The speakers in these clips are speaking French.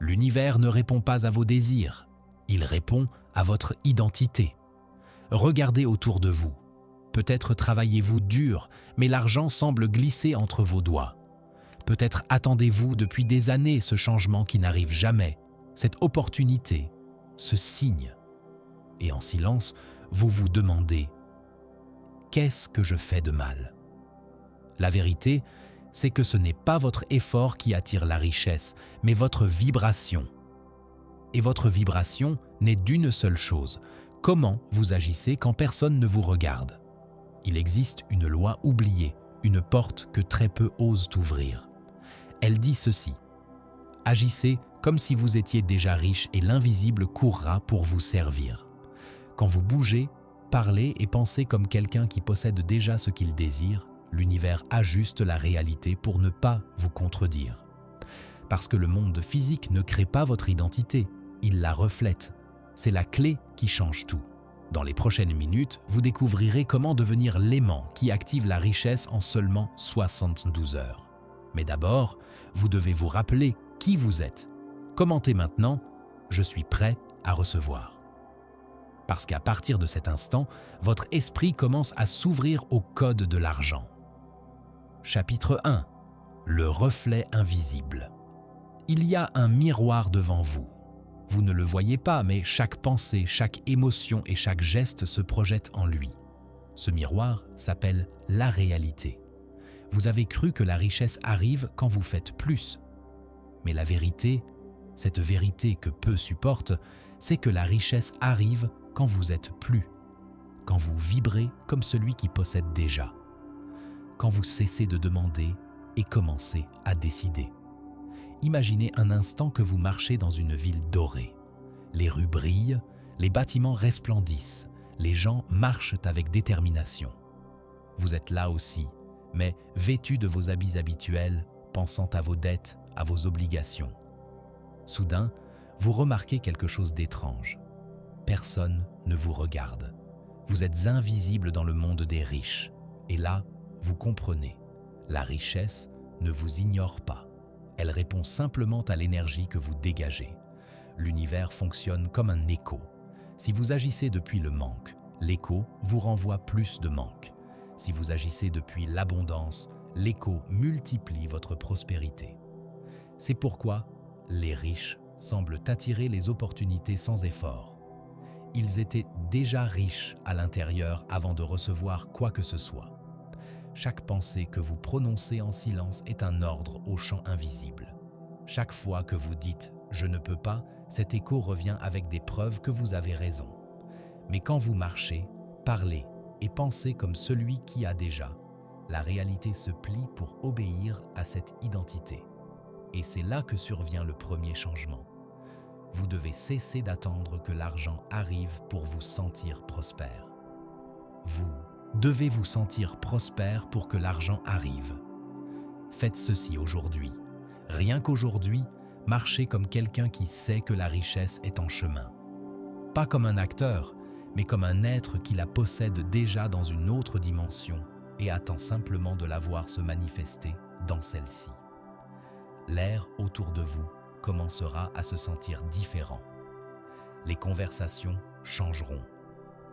L'univers ne répond pas à vos désirs, il répond à votre identité. Regardez autour de vous. Peut-être travaillez-vous dur, mais l'argent semble glisser entre vos doigts. Peut-être attendez-vous depuis des années ce changement qui n'arrive jamais, cette opportunité, ce signe. Et en silence, vous vous demandez « Qu'est-ce que je fais de mal ?» La vérité, c'est que ce n'est pas votre effort qui attire la richesse, mais votre vibration. Et votre vibration n'est d'une seule chose. Comment vous agissez quand personne ne vous regarde? Il existe une loi oubliée, une porte que très peu osent ouvrir. Elle dit ceci: agissez comme si vous étiez déjà riche et l'invisible courra pour vous servir. Quand vous bougez, parlez et pensez comme quelqu'un qui possède déjà ce qu'il désire, l'univers ajuste la réalité pour ne pas vous contredire. Parce que le monde physique ne crée pas votre identité, il la reflète. C'est la clé qui change tout. Dans les prochaines minutes, vous découvrirez comment devenir l'aimant qui active la richesse en seulement 72 heures. Mais d'abord, vous devez vous rappeler qui vous êtes. Commentez maintenant « Je suis prêt à recevoir ». Parce qu'à partir de cet instant, votre esprit commence à s'ouvrir au code de l'argent. Chapitre 1. Le reflet invisible. Il y a un miroir devant vous. Vous ne le voyez pas, mais chaque pensée, chaque émotion et chaque geste se projette en lui. Ce miroir s'appelle la réalité. Vous avez cru que la richesse arrive quand vous faites plus. Mais la vérité, cette vérité que peu supportent, c'est que la richesse arrive quand vous êtes plus, quand vous vibrez comme celui qui possède déjà, quand vous cessez de demander et commencez à décider. Imaginez un instant que vous marchez dans une ville dorée. Les rues brillent, les bâtiments resplendissent, les gens marchent avec détermination. Vous êtes là aussi, mais vêtus de vos habits habituels, pensant à vos dettes, à vos obligations. Soudain, vous remarquez quelque chose d'étrange. Personne ne vous regarde. Vous êtes invisible dans le monde des riches. Et là, vous comprenez. La richesse ne vous ignore pas. Elle répond simplement à l'énergie que vous dégagez. L'univers fonctionne comme un écho. Si vous agissez depuis le manque, l'écho vous renvoie plus de manque. Si vous agissez depuis l'abondance, l'écho multiplie votre prospérité. C'est pourquoi les riches semblent attirer les opportunités sans effort. Ils étaient déjà riches à l'intérieur avant de recevoir quoi que ce soit. Chaque pensée que vous prononcez en silence est un ordre au champ invisible. Chaque fois que vous dites « je ne peux pas », cet écho revient avec des preuves que vous avez raison. Mais quand vous marchez, parlez et pensez comme celui qui a déjà, la réalité se plie pour obéir à cette identité. Et c'est là que survient le premier changement. Vous devez cesser d'attendre que l'argent arrive pour vous sentir prospère. Vous devez vous sentir prospère pour que l'argent arrive. Faites ceci aujourd'hui. Rien qu'aujourd'hui, marchez comme quelqu'un qui sait que la richesse est en chemin. Pas comme un acteur, mais comme un être qui la possède déjà dans une autre dimension et attend simplement de la voir se manifester dans celle-ci. L'air autour de vous commencera à se sentir différent. Les conversations changeront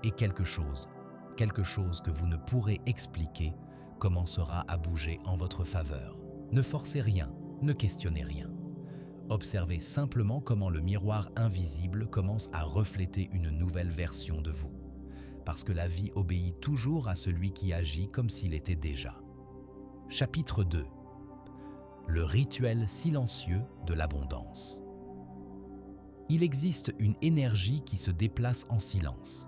et quelque chose que vous ne pourrez expliquer, commencera à bouger en votre faveur. Ne forcez rien, ne questionnez rien. Observez simplement comment le miroir invisible commence à refléter une nouvelle version de vous. Parce que la vie obéit toujours à celui qui agit comme s'il était déjà. Chapitre 2. Le rituel silencieux de l'abondance. Il existe une énergie qui se déplace en silence.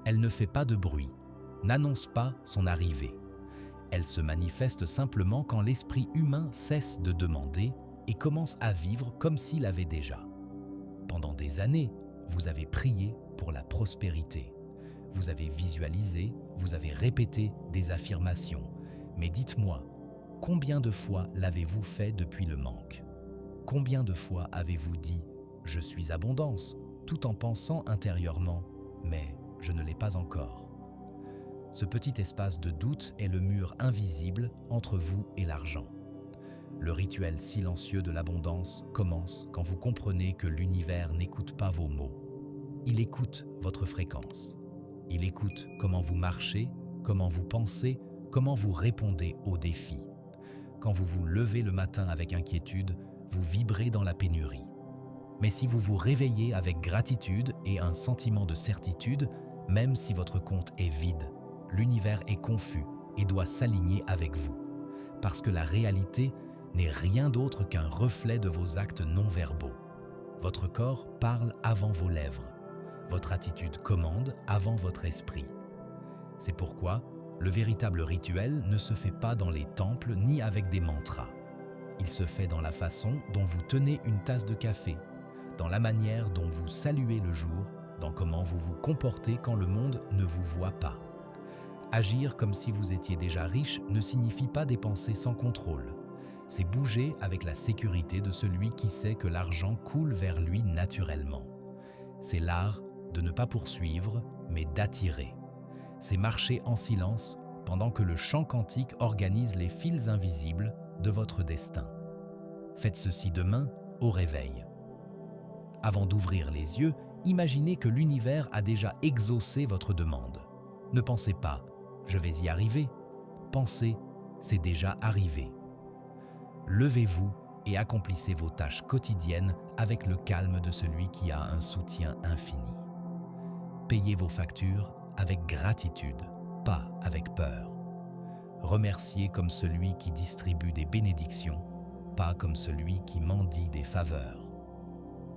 Elle ne fait pas de bruit, n'annonce pas son arrivée. Elle se manifeste simplement quand l'esprit humain cesse de demander et commence à vivre comme s'il avait déjà. Pendant des années, vous avez prié pour la prospérité. Vous avez visualisé, vous avez répété des affirmations. Mais dites-moi, combien de fois l'avez-vous fait depuis le manque? Combien de fois avez-vous dit « Je suis abondance » tout en pensant intérieurement « Mais je ne l'ai pas encore ». Ce petit espace de doute est le mur invisible entre vous et l'argent. Le rituel silencieux de l'abondance commence quand vous comprenez que l'univers n'écoute pas vos mots. Il écoute votre fréquence. Il écoute comment vous marchez, comment vous pensez, comment vous répondez aux défis. Quand vous vous levez le matin avec inquiétude, vous vibrez dans la pénurie. Mais si vous vous réveillez avec gratitude et un sentiment de certitude, même si votre compte est vide, l'univers est confus et doit s'aligner avec vous. Parce que la réalité n'est rien d'autre qu'un reflet de vos actes non-verbaux. Votre corps parle avant vos lèvres. Votre attitude commande avant votre esprit. C'est pourquoi le véritable rituel ne se fait pas dans les temples ni avec des mantras. Il se fait dans la façon dont vous tenez une tasse de café, dans la manière dont vous saluez le jour, dans comment vous vous comportez quand le monde ne vous voit pas. Agir comme si vous étiez déjà riche ne signifie pas dépenser sans contrôle. C'est bouger avec la sécurité de celui qui sait que l'argent coule vers lui naturellement. C'est l'art de ne pas poursuivre, mais d'attirer. C'est marcher en silence pendant que le chant quantique organise les fils invisibles de votre destin. Faites ceci demain au réveil. Avant d'ouvrir les yeux, imaginez que l'univers a déjà exaucé votre demande. Ne pensez pas « je vais y arriver ». Pensez « c'est déjà arrivé ». Levez-vous et accomplissez vos tâches quotidiennes avec le calme de celui qui a un soutien infini. Payez vos factures avec gratitude, pas avec peur. Remerciez comme celui qui distribue des bénédictions, pas comme celui qui mendie des faveurs.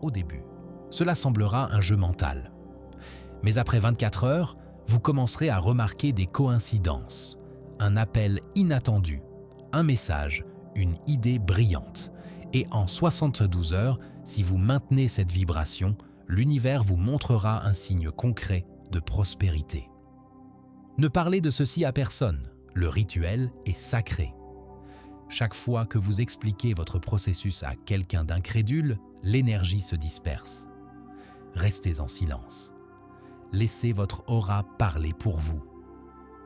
Au début, cela semblera un jeu mental. Mais après 24 heures, vous commencerez à remarquer des coïncidences, un appel inattendu, un message, une idée brillante. Et en 72 heures, si vous maintenez cette vibration, l'univers vous montrera un signe concret de prospérité. Ne parlez de ceci à personne, le rituel est sacré. Chaque fois que vous expliquez votre processus à quelqu'un d'incrédule, l'énergie se disperse. Restez en silence. Laissez votre aura parler pour vous.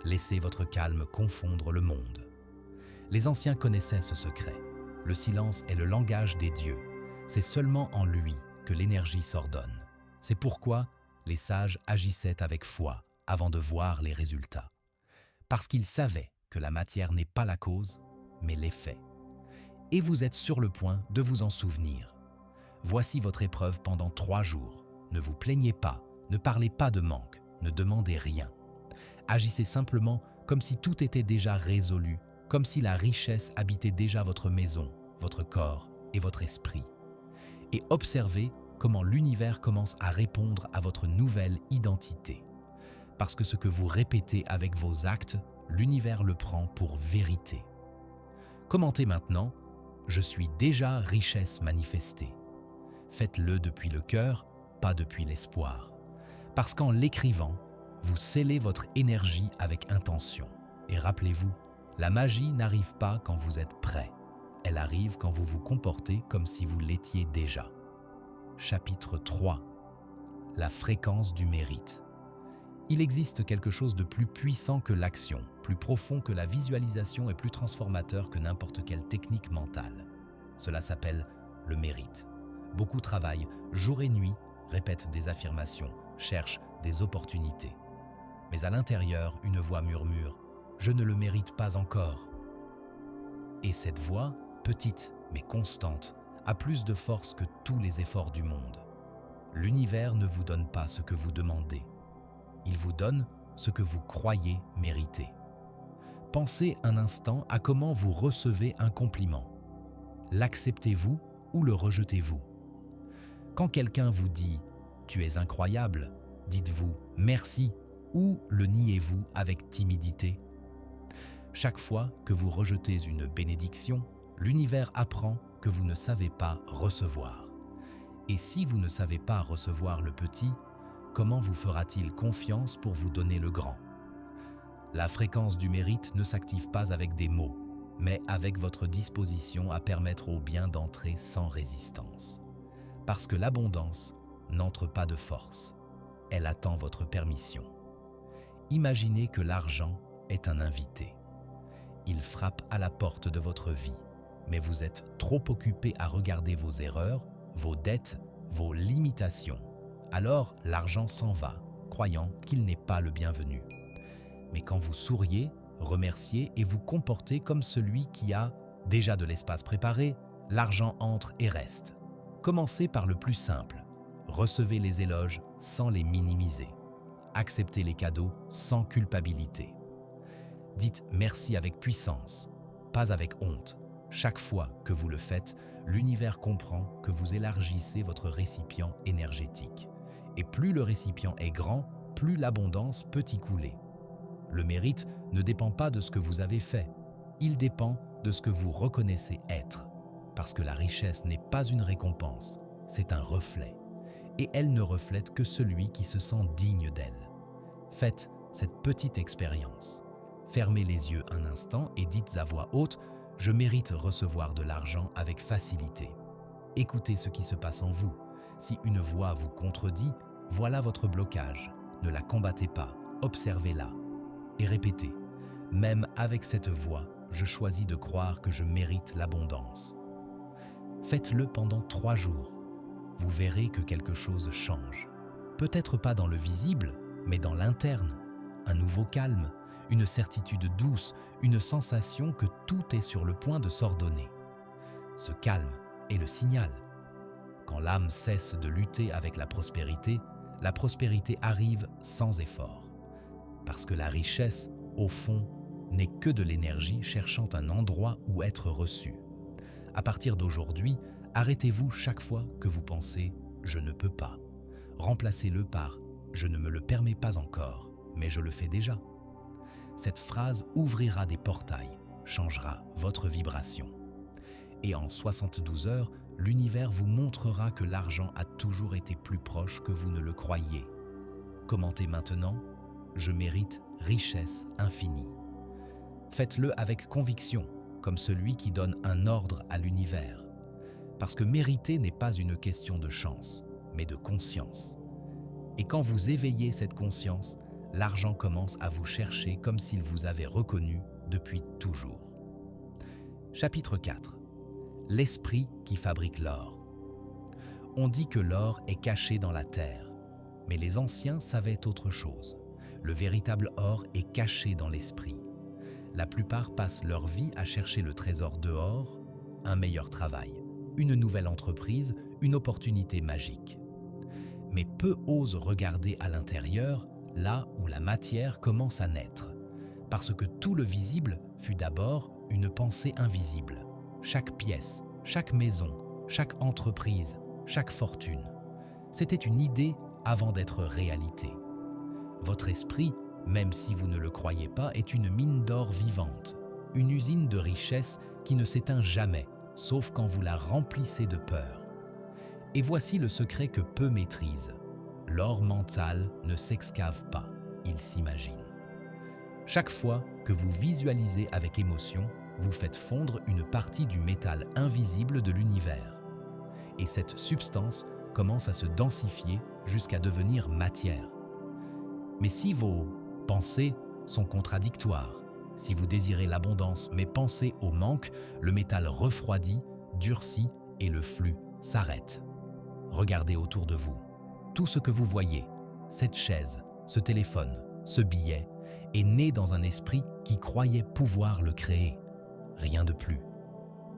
Laissez votre calme confondre le monde. Les anciens connaissaient ce secret. Le silence est le langage des dieux. C'est seulement en lui que l'énergie s'ordonne. C'est pourquoi les sages agissaient avec foi avant de voir les résultats. Parce qu'ils savaient que la matière n'est pas la cause, mais l'effet. Et vous êtes sur le point de vous en souvenir. Voici votre épreuve pendant 3 jours. Ne vous plaignez pas, ne parlez pas de manque, ne demandez rien. Agissez simplement comme si tout était déjà résolu, comme si la richesse habitait déjà votre maison, votre corps et votre esprit. Et observez comment l'univers commence à répondre à votre nouvelle identité. Parce que ce que vous répétez avec vos actes, l'univers le prend pour vérité. Commentez maintenant « Je suis déjà richesse manifestée ». Faites-le depuis le cœur, pas depuis l'espoir. Parce qu'en l'écrivant, vous scellez votre énergie avec intention. Et rappelez-vous, la magie n'arrive pas quand vous êtes prêt. Elle arrive quand vous vous comportez comme si vous l'étiez déjà. Chapitre 3. La fréquence du mérite. Il existe quelque chose de plus puissant que l'action, plus profond que la visualisation et plus transformateur que n'importe quelle technique mentale. Cela s'appelle le mérite. Beaucoup travaillent jour et nuit, répètent des affirmations, cherchent des opportunités. Mais à l'intérieur, une voix murmure « Je ne le mérite pas encore ». Et cette voix, petite mais constante, a plus de force que tous les efforts du monde. L'univers ne vous donne pas ce que vous demandez. Il vous donne ce que vous croyez mériter. Pensez un instant à comment vous recevez un compliment. L'acceptez-vous ou le rejetez-vous? Quand quelqu'un vous dit « Tu es incroyable », dites-vous « Merci » ou le niez-vous avec timidité? Chaque fois que vous rejetez une bénédiction, l'univers apprend que vous ne savez pas recevoir. Et si vous ne savez pas recevoir le petit, comment vous fera-t-il confiance pour vous donner le grand? La fréquence du mérite ne s'active pas avec des mots, mais avec votre disposition à permettre au bien d'entrer sans résistance. Parce que l'abondance n'entre pas de force, elle attend votre permission. Imaginez que l'argent est un invité. Il frappe à la porte de votre vie. mais vous êtes trop occupé à regarder vos erreurs, vos dettes, vos limitations. Alors l'argent s'en va, croyant qu'il n'est pas le bienvenu. Mais quand vous souriez, remerciez et vous comportez comme celui qui a déjà de l'espace préparé, l'argent entre et reste. Commencez par le plus simple. Recevez les éloges sans les minimiser. Acceptez les cadeaux sans culpabilité. Dites merci avec puissance, pas avec honte. Chaque fois que vous le faites, l'univers comprend que vous élargissez votre récipient énergétique. Et plus le récipient est grand, plus l'abondance peut y couler. Le mérite ne dépend pas de ce que vous avez fait, il dépend de ce que vous reconnaissez être. Parce que la richesse n'est pas une récompense, c'est un reflet. Et elle ne reflète que celui qui se sent digne d'elle. Faites cette petite expérience. Fermez les yeux un instant et dites à voix haute « Je mérite recevoir de l'argent avec facilité ». Écoutez ce qui se passe en vous. Si une voix vous contredit, voilà votre blocage. Ne la combattez pas, observez-la. Et répétez « Même avec cette voix, je choisis de croire que je mérite l'abondance ». Faites-le pendant 3 jours. Vous verrez que quelque chose change. Peut-être pas dans le visible, mais dans l'interne. Un nouveau calme, une certitude douce, une sensation que tout est sur le point de s'ordonner. Ce calme est le signal. Quand l'âme cesse de lutter avec la prospérité arrive sans effort. Parce que la richesse, au fond, n'est que de l'énergie cherchant un endroit où être reçue. À partir d'aujourd'hui, arrêtez-vous chaque fois que vous pensez « je ne peux pas ». Remplacez-le par « je ne me le permets pas encore, mais je le fais déjà ». Cette phrase ouvrira des portails, changera votre vibration. Et en 72 heures, l'univers vous montrera que l'argent a toujours été plus proche que vous ne le croyiez. Commentez maintenant « je mérite richesse infinie ». Faites-le avec conviction, comme celui qui donne un ordre à l'univers. Parce que mériter n'est pas une question de chance, mais de conscience. Et quand vous éveillez cette conscience, l'argent commence à vous chercher comme s'il vous avait reconnu depuis toujours. Chapitre 4. L'esprit qui fabrique l'or. On dit que l'or est caché dans la terre, mais les anciens savaient autre chose. Le véritable or est caché dans l'esprit. La plupart passent leur vie à chercher le trésor dehors, un meilleur travail, une nouvelle entreprise, une opportunité magique. Mais peu osent regarder à l'intérieur, là où la matière commence à naître, parce que tout le visible fut d'abord une pensée invisible. Chaque pièce, chaque maison, chaque entreprise, chaque fortune. C'était une idée avant d'être réalité. Votre esprit, même si vous ne le croyez pas, est une mine d'or vivante, une usine de richesse qui ne s'éteint jamais, sauf quand vous la remplissez de peur. Et voici le secret que peu maîtrisent. L'or mental ne s'excave pas, il s'imagine. Chaque fois que vous visualisez avec émotion, vous faites fondre une partie du métal invisible de l'univers. Et cette substance commence à se densifier jusqu'à devenir matière. Mais si vos pensées sont contradictoires, si vous désirez l'abondance mais pensez au manque, le métal refroidit, durcit et le flux s'arrête. Regardez autour de vous. Tout ce que vous voyez, cette chaise, ce téléphone, ce billet, est né dans un esprit qui croyait pouvoir le créer. Rien de plus.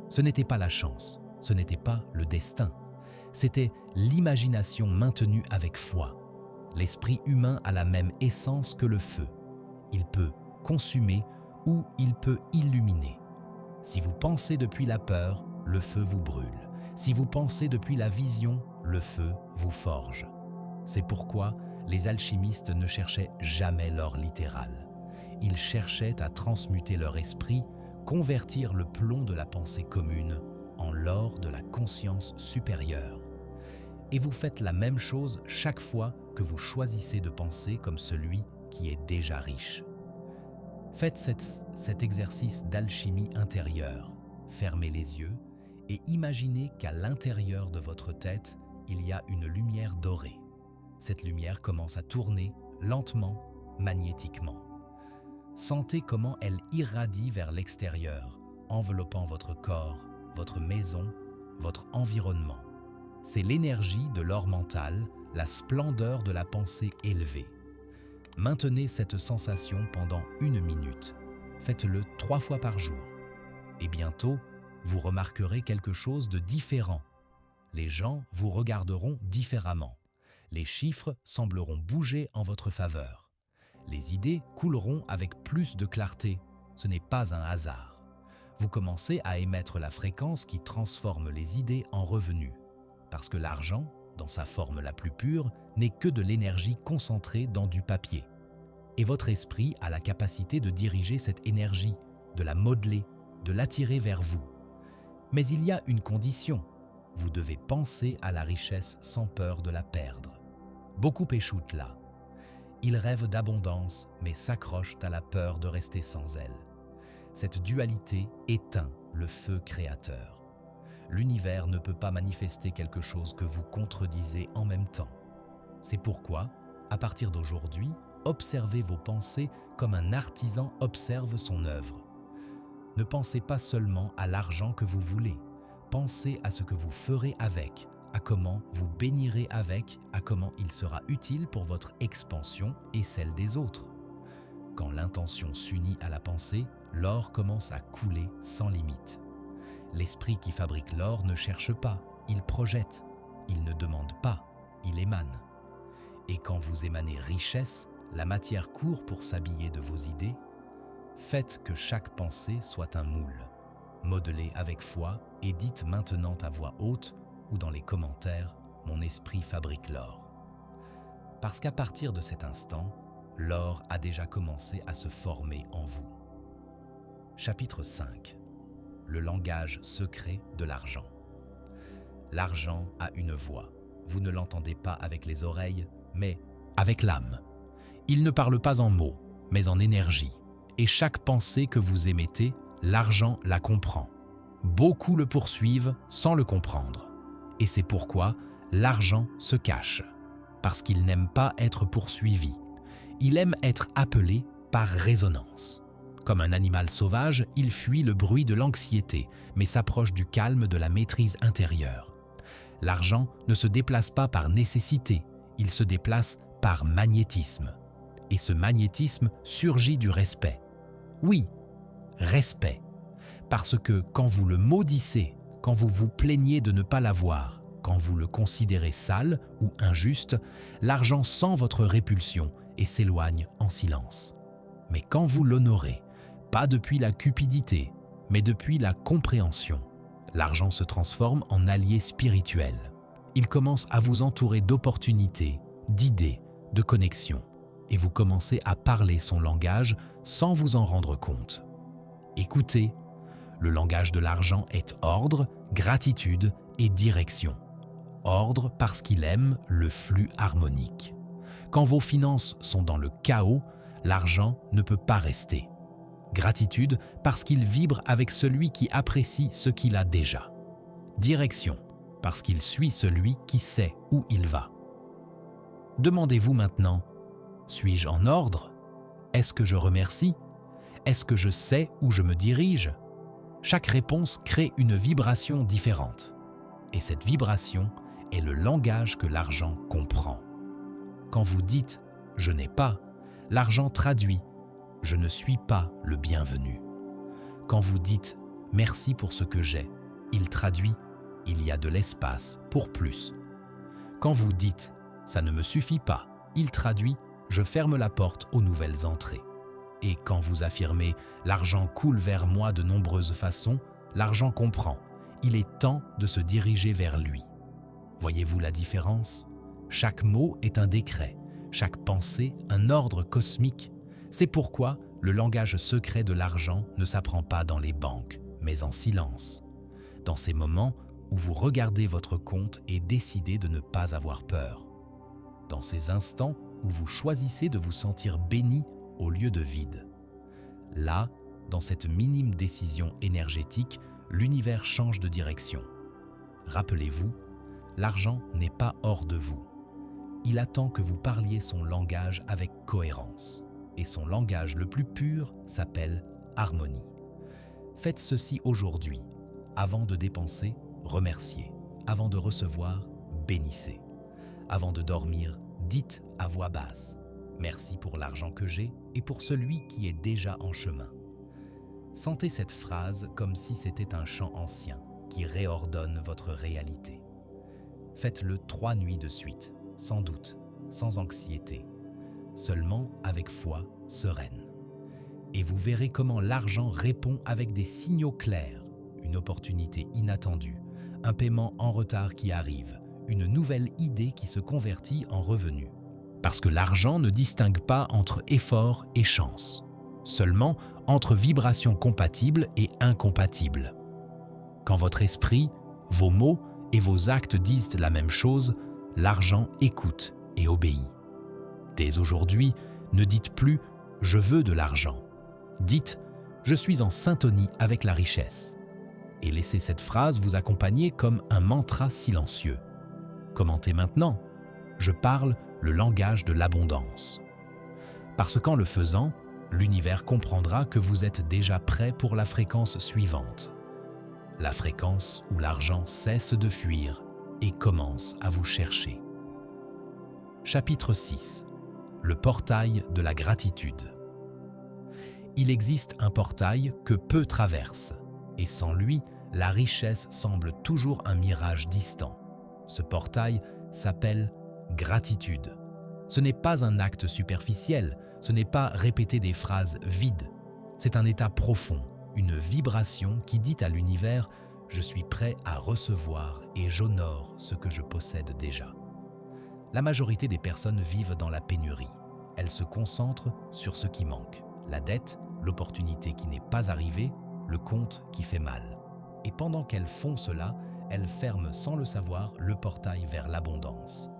Ce n'était pas la chance, ce n'était pas le destin. C'était l'imagination maintenue avec foi. L'esprit humain a la même essence que le feu. Il peut consumer ou il peut illuminer. Si vous pensez depuis la peur, le feu vous brûle. Si vous pensez depuis la vision, le feu vous forge. C'est pourquoi les alchimistes ne cherchaient jamais l'or littéral. Ils cherchaient à transmuter leur esprit, convertir le plomb de la pensée commune en l'or de la conscience supérieure. Et vous faites la même chose chaque fois que vous choisissez de penser comme celui qui est déjà riche. Faites cet exercice d'alchimie intérieure. Fermez les yeux et imaginez qu'à l'intérieur de votre tête, il y a une lumière dorée. Cette lumière commence à tourner lentement, magnétiquement. Sentez comment elle irradie vers l'extérieur, enveloppant votre corps, votre maison, votre environnement. C'est l'énergie de l'or mental, la splendeur de la pensée élevée. Maintenez cette sensation pendant 1 minute. Faites-le 3 fois par jour. Et bientôt, vous remarquerez quelque chose de différent. Les gens vous regarderont différemment. Les chiffres sembleront bouger en votre faveur. Les idées couleront avec plus de clarté. Ce n'est pas un hasard. Vous commencez à émettre la fréquence qui transforme les idées en revenus. Parce que l'argent, dans sa forme la plus pure, n'est que de l'énergie concentrée dans du papier. Et votre esprit a la capacité de diriger cette énergie, de la modeler, de l'attirer vers vous. Mais il y a une condition. Vous devez penser à la richesse sans peur de la perdre. Beaucoup échouent là. Ils rêvent d'abondance, mais s'accrochent à la peur de rester sans elle. Cette dualité éteint le feu créateur. L'univers ne peut pas manifester quelque chose que vous contredisez en même temps. C'est pourquoi, à partir d'aujourd'hui, observez vos pensées comme un artisan observe son œuvre. Ne pensez pas seulement à l'argent que vous voulez. Pensez à ce que vous ferez avec, à comment vous bénirez avec, à comment il sera utile pour votre expansion et celle des autres. Quand l'intention s'unit à la pensée, l'or commence à couler sans limite. L'esprit qui fabrique l'or ne cherche pas, il projette. Il ne demande pas, il émane. Et quand vous émanez richesse, la matière court pour s'habiller de vos idées. Faites que chaque pensée soit un moule. Modelez avec foi et dites maintenant à voix haute ou dans les commentaires « Mon esprit fabrique l'or ». Parce qu'à partir de cet instant, l'or a déjà commencé à se former en vous. Chapitre 5. Le langage secret de l'argent. L'argent a une voix. Vous ne l'entendez pas avec les oreilles, mais avec l'âme. Il ne parle pas en mots, mais en énergie. Et chaque pensée que vous émettez, l'argent la comprend. Beaucoup le poursuivent sans le comprendre. Et c'est pourquoi l'argent se cache. Parce qu'il n'aime pas être poursuivi. Il aime être appelé par résonance. Comme un animal sauvage, il fuit le bruit de l'anxiété, mais s'approche du calme de la maîtrise intérieure. L'argent ne se déplace pas par nécessité, il se déplace par magnétisme. Et ce magnétisme surgit du respect. Oui, respect. Parce que quand vous le maudissez, quand vous vous plaignez de ne pas l'avoir, quand vous le considérez sale ou injuste, l'argent sent votre répulsion et s'éloigne en silence. Mais quand vous l'honorez, pas depuis la cupidité, mais depuis la compréhension, l'argent se transforme en allié spirituel. Il commence à vous entourer d'opportunités, d'idées, de connexions, et vous commencez à parler son langage sans vous en rendre compte. Écoutez, le langage de l'argent est ordre, gratitude et direction. Ordre parce qu'il aime le flux harmonique. Quand vos finances sont dans le chaos, l'argent ne peut pas rester. Gratitude parce qu'il vibre avec celui qui apprécie ce qu'il a déjà. Direction parce qu'il suit celui qui sait où il va. Demandez-vous maintenant, suis-je en ordre? Est-ce que je remercie? Est-ce que je sais où je me dirige? Chaque réponse crée une vibration différente. Et cette vibration est le langage que l'argent comprend. Quand vous dites « je n'ai pas », l'argent traduit « je ne suis pas le bienvenu ». Quand vous dites « merci pour ce que j'ai », il traduit « il y a de l'espace pour plus ». Quand vous dites « ça ne me suffit pas », il traduit « je ferme la porte aux nouvelles entrées ». Et quand vous affirmez « l'argent coule vers moi de nombreuses façons », l'argent comprend « il est temps de se diriger vers lui ». Voyez-vous la différence? Chaque mot est un décret, chaque pensée un ordre cosmique. C'est pourquoi le langage secret de l'argent ne s'apprend pas dans les banques, mais en silence. Dans ces moments où vous regardez votre compte et décidez de ne pas avoir peur. Dans ces instants où vous choisissez de vous sentir béni au lieu de vide. Là, dans cette minime décision énergétique, l'univers change de direction. Rappelez-vous, l'argent n'est pas hors de vous. Il attend que vous parliez son langage avec cohérence. Et son langage le plus pur s'appelle harmonie. Faites ceci aujourd'hui. Avant de dépenser, remerciez. Avant de recevoir, bénissez. Avant de dormir, dites à voix basse: merci pour l'argent que j'ai et pour celui qui est déjà en chemin. Sentez cette phrase comme si c'était un chant ancien qui réordonne votre réalité. Faites-le 3 nuits de suite, sans doute, sans anxiété, seulement avec foi sereine. Et vous verrez comment l'argent répond avec des signaux clairs, une opportunité inattendue, un paiement en retard qui arrive, une nouvelle idée qui se convertit en revenu. Parce que l'argent ne distingue pas entre effort et chance, seulement entre vibrations compatibles et incompatibles. Quand votre esprit, vos mots et vos actes disent la même chose, l'argent écoute et obéit. Dès aujourd'hui, ne dites plus « je veux de l'argent ». Dites « je suis en syntonie avec la richesse ». Et laissez cette phrase vous accompagner comme un mantra silencieux. Commentez maintenant « je parle le langage de l'abondance ». Parce qu'en le faisant, l'univers comprendra que vous êtes déjà prêt pour la fréquence suivante. La fréquence où l'argent cesse de fuir et commence à vous chercher. Chapitre 6. Le portail de la gratitude. Il existe un portail que peu traversent, et sans lui, la richesse semble toujours un mirage distant. Ce portail s'appelle gratitude. Ce n'est pas un acte superficiel, ce n'est pas répéter des phrases vides. C'est un état profond, une vibration qui dit à l'univers « je suis prêt à recevoir et j'honore ce que je possède déjà ». La majorité des personnes vivent dans la pénurie. Elles se concentrent sur ce qui manque. La dette, l'opportunité qui n'est pas arrivée, le compte qui fait mal. Et pendant qu'elles font cela, elles ferment sans le savoir le portail vers l'abondance.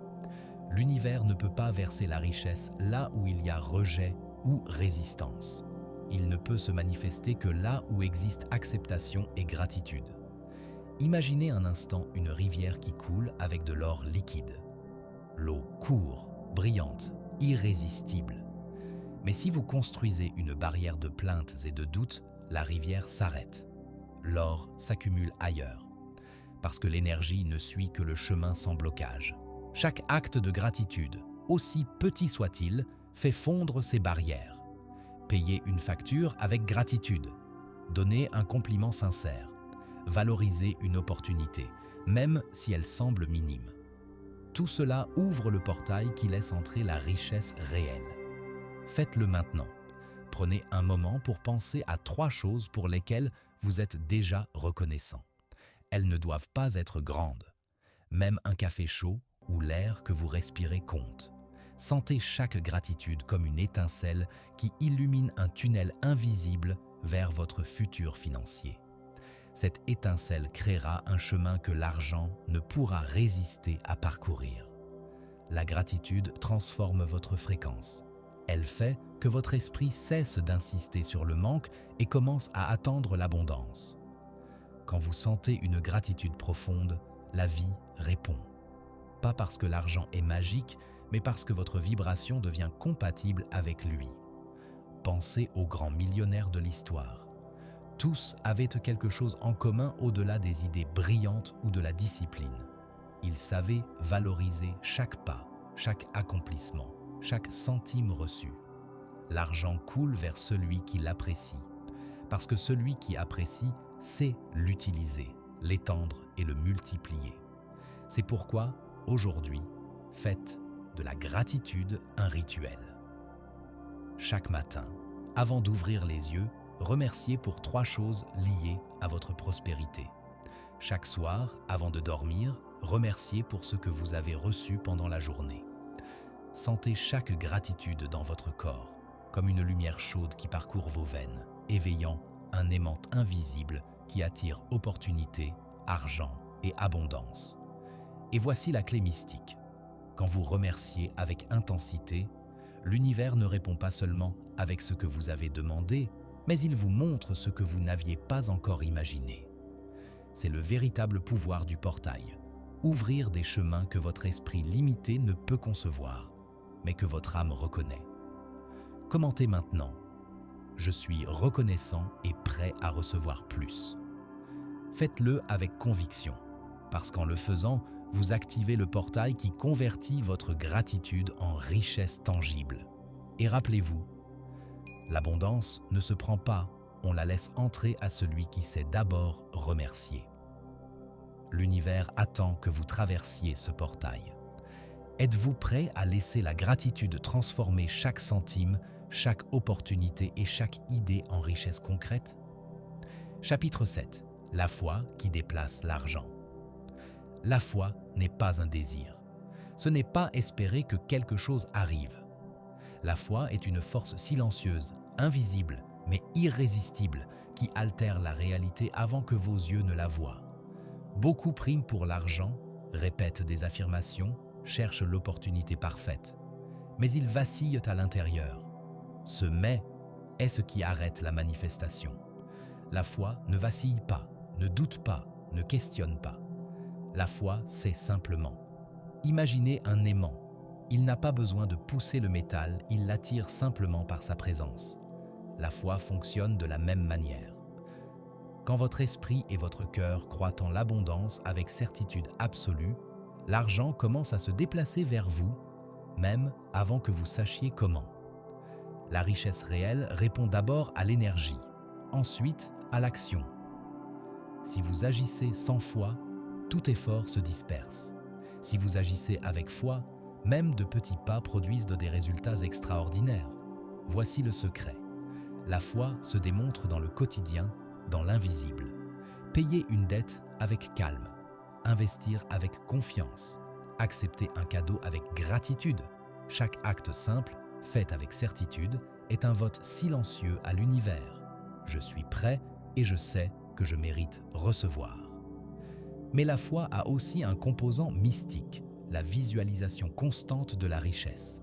L'univers ne peut pas verser la richesse là où il y a rejet ou résistance. Il ne peut se manifester que là où existe acceptation et gratitude. Imaginez un instant une rivière qui coule avec de l'or liquide. L'eau court, brillante, irrésistible. Mais si vous construisez une barrière de plaintes et de doutes, la rivière s'arrête. L'or s'accumule ailleurs. Parce que l'énergie ne suit que le chemin sans blocage. Chaque acte de gratitude, aussi petit soit-il, fait fondre ces barrières. Payer une facture avec gratitude. Donner un compliment sincère. Valoriser une opportunité, même si elle semble minime. Tout cela ouvre le portail qui laisse entrer la richesse réelle. Faites-le maintenant. Prenez un moment pour penser à 3 choses pour lesquelles vous êtes déjà reconnaissant. Elles ne doivent pas être grandes. Même un café chaud ou l'air que vous respirez compte. Sentez chaque gratitude comme une étincelle qui illumine un tunnel invisible vers votre futur financier. Cette étincelle créera un chemin que l'argent ne pourra résister à parcourir. La gratitude transforme votre fréquence. Elle fait que votre esprit cesse d'insister sur le manque et commence à attendre l'abondance. Quand vous sentez une gratitude profonde, la vie répond. Pas parce que l'argent est magique, mais parce que votre vibration devient compatible avec lui. Pensez aux grands millionnaires de l'histoire. Tous avaient quelque chose en commun au-delà des idées brillantes ou de la discipline. Ils savaient valoriser chaque pas, chaque accomplissement, chaque centime reçu. L'argent coule vers celui qui l'apprécie, parce que celui qui apprécie sait l'utiliser, l'étendre et le multiplier. C'est pourquoi, aujourd'hui, faites de la gratitude un rituel. Chaque matin, avant d'ouvrir les yeux, remerciez pour 3 choses liées à votre prospérité. Chaque soir, avant de dormir, remerciez pour ce que vous avez reçu pendant la journée. Sentez chaque gratitude dans votre corps, comme une lumière chaude qui parcourt vos veines, éveillant un aimant invisible qui attire opportunité, argent et abondance. Et voici la clé mystique. Quand vous remerciez avec intensité, l'univers ne répond pas seulement avec ce que vous avez demandé, mais il vous montre ce que vous n'aviez pas encore imaginé. C'est le véritable pouvoir du portail. Ouvrir des chemins que votre esprit limité ne peut concevoir, mais que votre âme reconnaît. Commentez maintenant. Je suis reconnaissant et prêt à recevoir plus. Faites-le avec conviction, parce qu'en le faisant, vous activez le portail qui convertit votre gratitude en richesse tangible. Et rappelez-vous, l'abondance ne se prend pas, on la laisse entrer à celui qui sait d'abord remercier. L'univers attend que vous traversiez ce portail. Êtes-vous prêt à laisser la gratitude transformer chaque centime, chaque opportunité et chaque idée en richesse concrète? Chapitre 7. La foi qui déplace l'argent. La foi n'est pas un désir. Ce n'est pas espérer que quelque chose arrive. La foi est une force silencieuse, invisible, mais irrésistible, qui altère la réalité avant que vos yeux ne la voient. Beaucoup priment pour l'argent, répètent des affirmations, cherchent l'opportunité parfaite. Mais ils vacillent à l'intérieur. Ce « mais » est ce qui arrête la manifestation. La foi ne vacille pas, ne doute pas, ne questionne pas. La foi, c'est simplement. Imaginez un aimant. Il n'a pas besoin de pousser le métal, il l'attire simplement par sa présence. La foi fonctionne de la même manière. Quand votre esprit et votre cœur croient en l'abondance avec certitude absolue, l'argent commence à se déplacer vers vous, même avant que vous sachiez comment. La richesse réelle répond d'abord à l'énergie, ensuite à l'action. Si vous agissez sans foi, tout effort se disperse. Si vous agissez avec foi, même de petits pas produisent des résultats extraordinaires. Voici le secret. La foi se démontre dans le quotidien, dans l'invisible. Payer une dette avec calme, investir avec confiance, accepter un cadeau avec gratitude. Chaque acte simple, fait avec certitude, est un vote silencieux à l'univers. Je suis prêt et je sais que je mérite recevoir. Mais la foi a aussi un composant mystique, la visualisation constante de la richesse.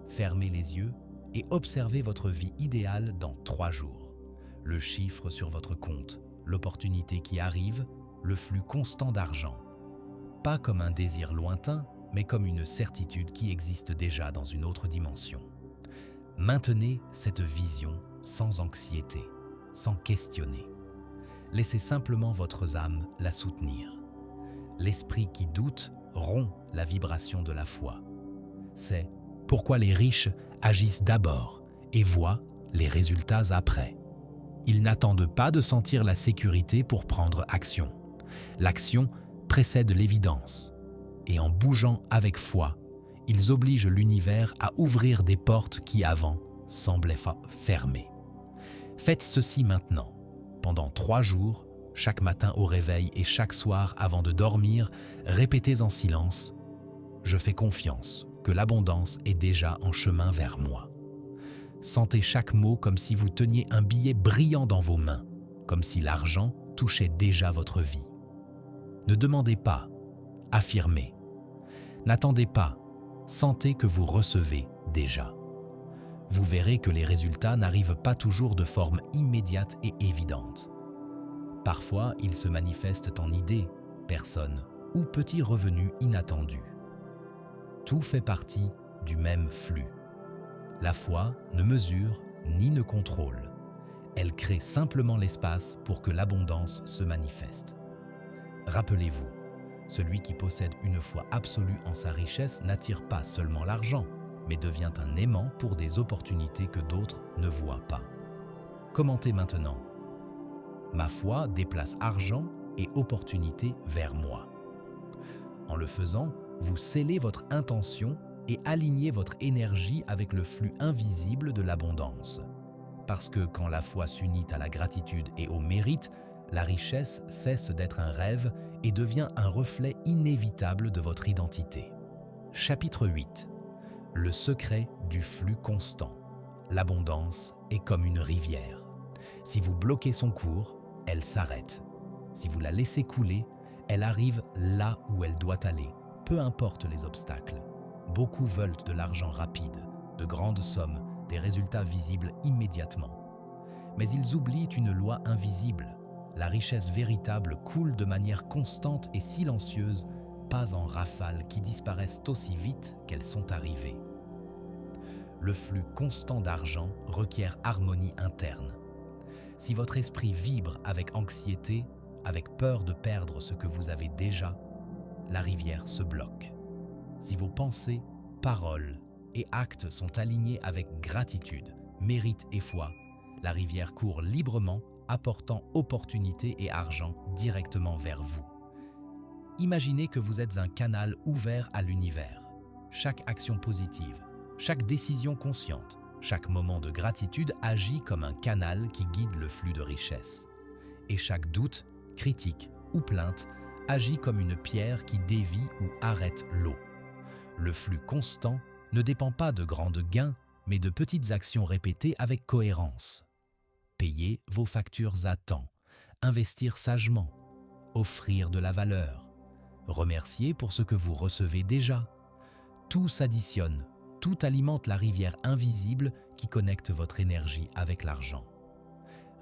Fermez les yeux et observez votre vie idéale dans 3 jours. Le chiffre sur votre compte, l'opportunité qui arrive, le flux constant d'argent. Pas comme un désir lointain, mais comme une certitude qui existe déjà dans une autre dimension. Maintenez cette vision sans anxiété, sans questionner. Laissez simplement votre âme la soutenir. L'esprit qui doute rompt la vibration de la foi. C'est pourquoi les riches agissent d'abord et voient les résultats après. Ils n'attendent pas de sentir la sécurité pour prendre action. L'action précède l'évidence. Et en bougeant avec foi, ils obligent l'univers à ouvrir des portes qui avant semblaient fermées. Faites ceci maintenant. Pendant 3 jours, chaque matin au réveil et chaque soir avant de dormir, répétez en silence « Je fais confiance que l'abondance est déjà en chemin vers moi ». Sentez chaque mot comme si vous teniez un billet brillant dans vos mains, comme si l'argent touchait déjà votre vie. Ne demandez pas, affirmez. N'attendez pas, sentez que vous recevez déjà. Vous verrez que les résultats n'arrivent pas toujours de forme immédiate et évidente. Parfois, ils se manifestent en idées, personnes ou petits revenus inattendus. Tout fait partie du même flux. La foi ne mesure ni ne contrôle. Elle crée simplement l'espace pour que l'abondance se manifeste. Rappelez-vous, celui qui possède une foi absolue en sa richesse n'attire pas seulement l'argent, mais devient un aimant pour des opportunités que d'autres ne voient pas. Commentez maintenant. Ma foi déplace argent et opportunité vers moi. En le faisant, vous scellez votre intention et alignez votre énergie avec le flux invisible de l'abondance. Parce que quand la foi s'unit à la gratitude et au mérite, la richesse cesse d'être un rêve et devient un reflet inévitable de votre identité. Chapitre 8. Le secret du flux constant. L'abondance est comme une rivière. Si vous bloquez son cours, elle s'arrête. Si vous la laissez couler, elle arrive là où elle doit aller, peu importe les obstacles. Beaucoup veulent de l'argent rapide, de grandes sommes, des résultats visibles immédiatement. Mais ils oublient une loi invisible. La richesse véritable coule de manière constante et silencieuse, pas en rafales qui disparaissent aussi vite qu'elles sont arrivées. Le flux constant d'argent requiert harmonie interne. Si votre esprit vibre avec anxiété, avec peur de perdre ce que vous avez déjà, la rivière se bloque. Si vos pensées, paroles et actes sont alignés avec gratitude, mérite et foi, la rivière court librement, apportant opportunités et argent directement vers vous. Imaginez que vous êtes un canal ouvert à l'univers. Chaque action positive, chaque décision consciente, chaque moment de gratitude agit comme un canal qui guide le flux de richesse. Et chaque doute, critique ou plainte agit comme une pierre qui dévie ou arrête l'eau. Le flux constant ne dépend pas de grands gains, mais de petites actions répétées avec cohérence. Payer vos factures à temps, investir sagement, offrir de la valeur, remercier pour ce que vous recevez déjà. Tout s'additionne, tout alimente la rivière invisible qui connecte votre énergie avec l'argent.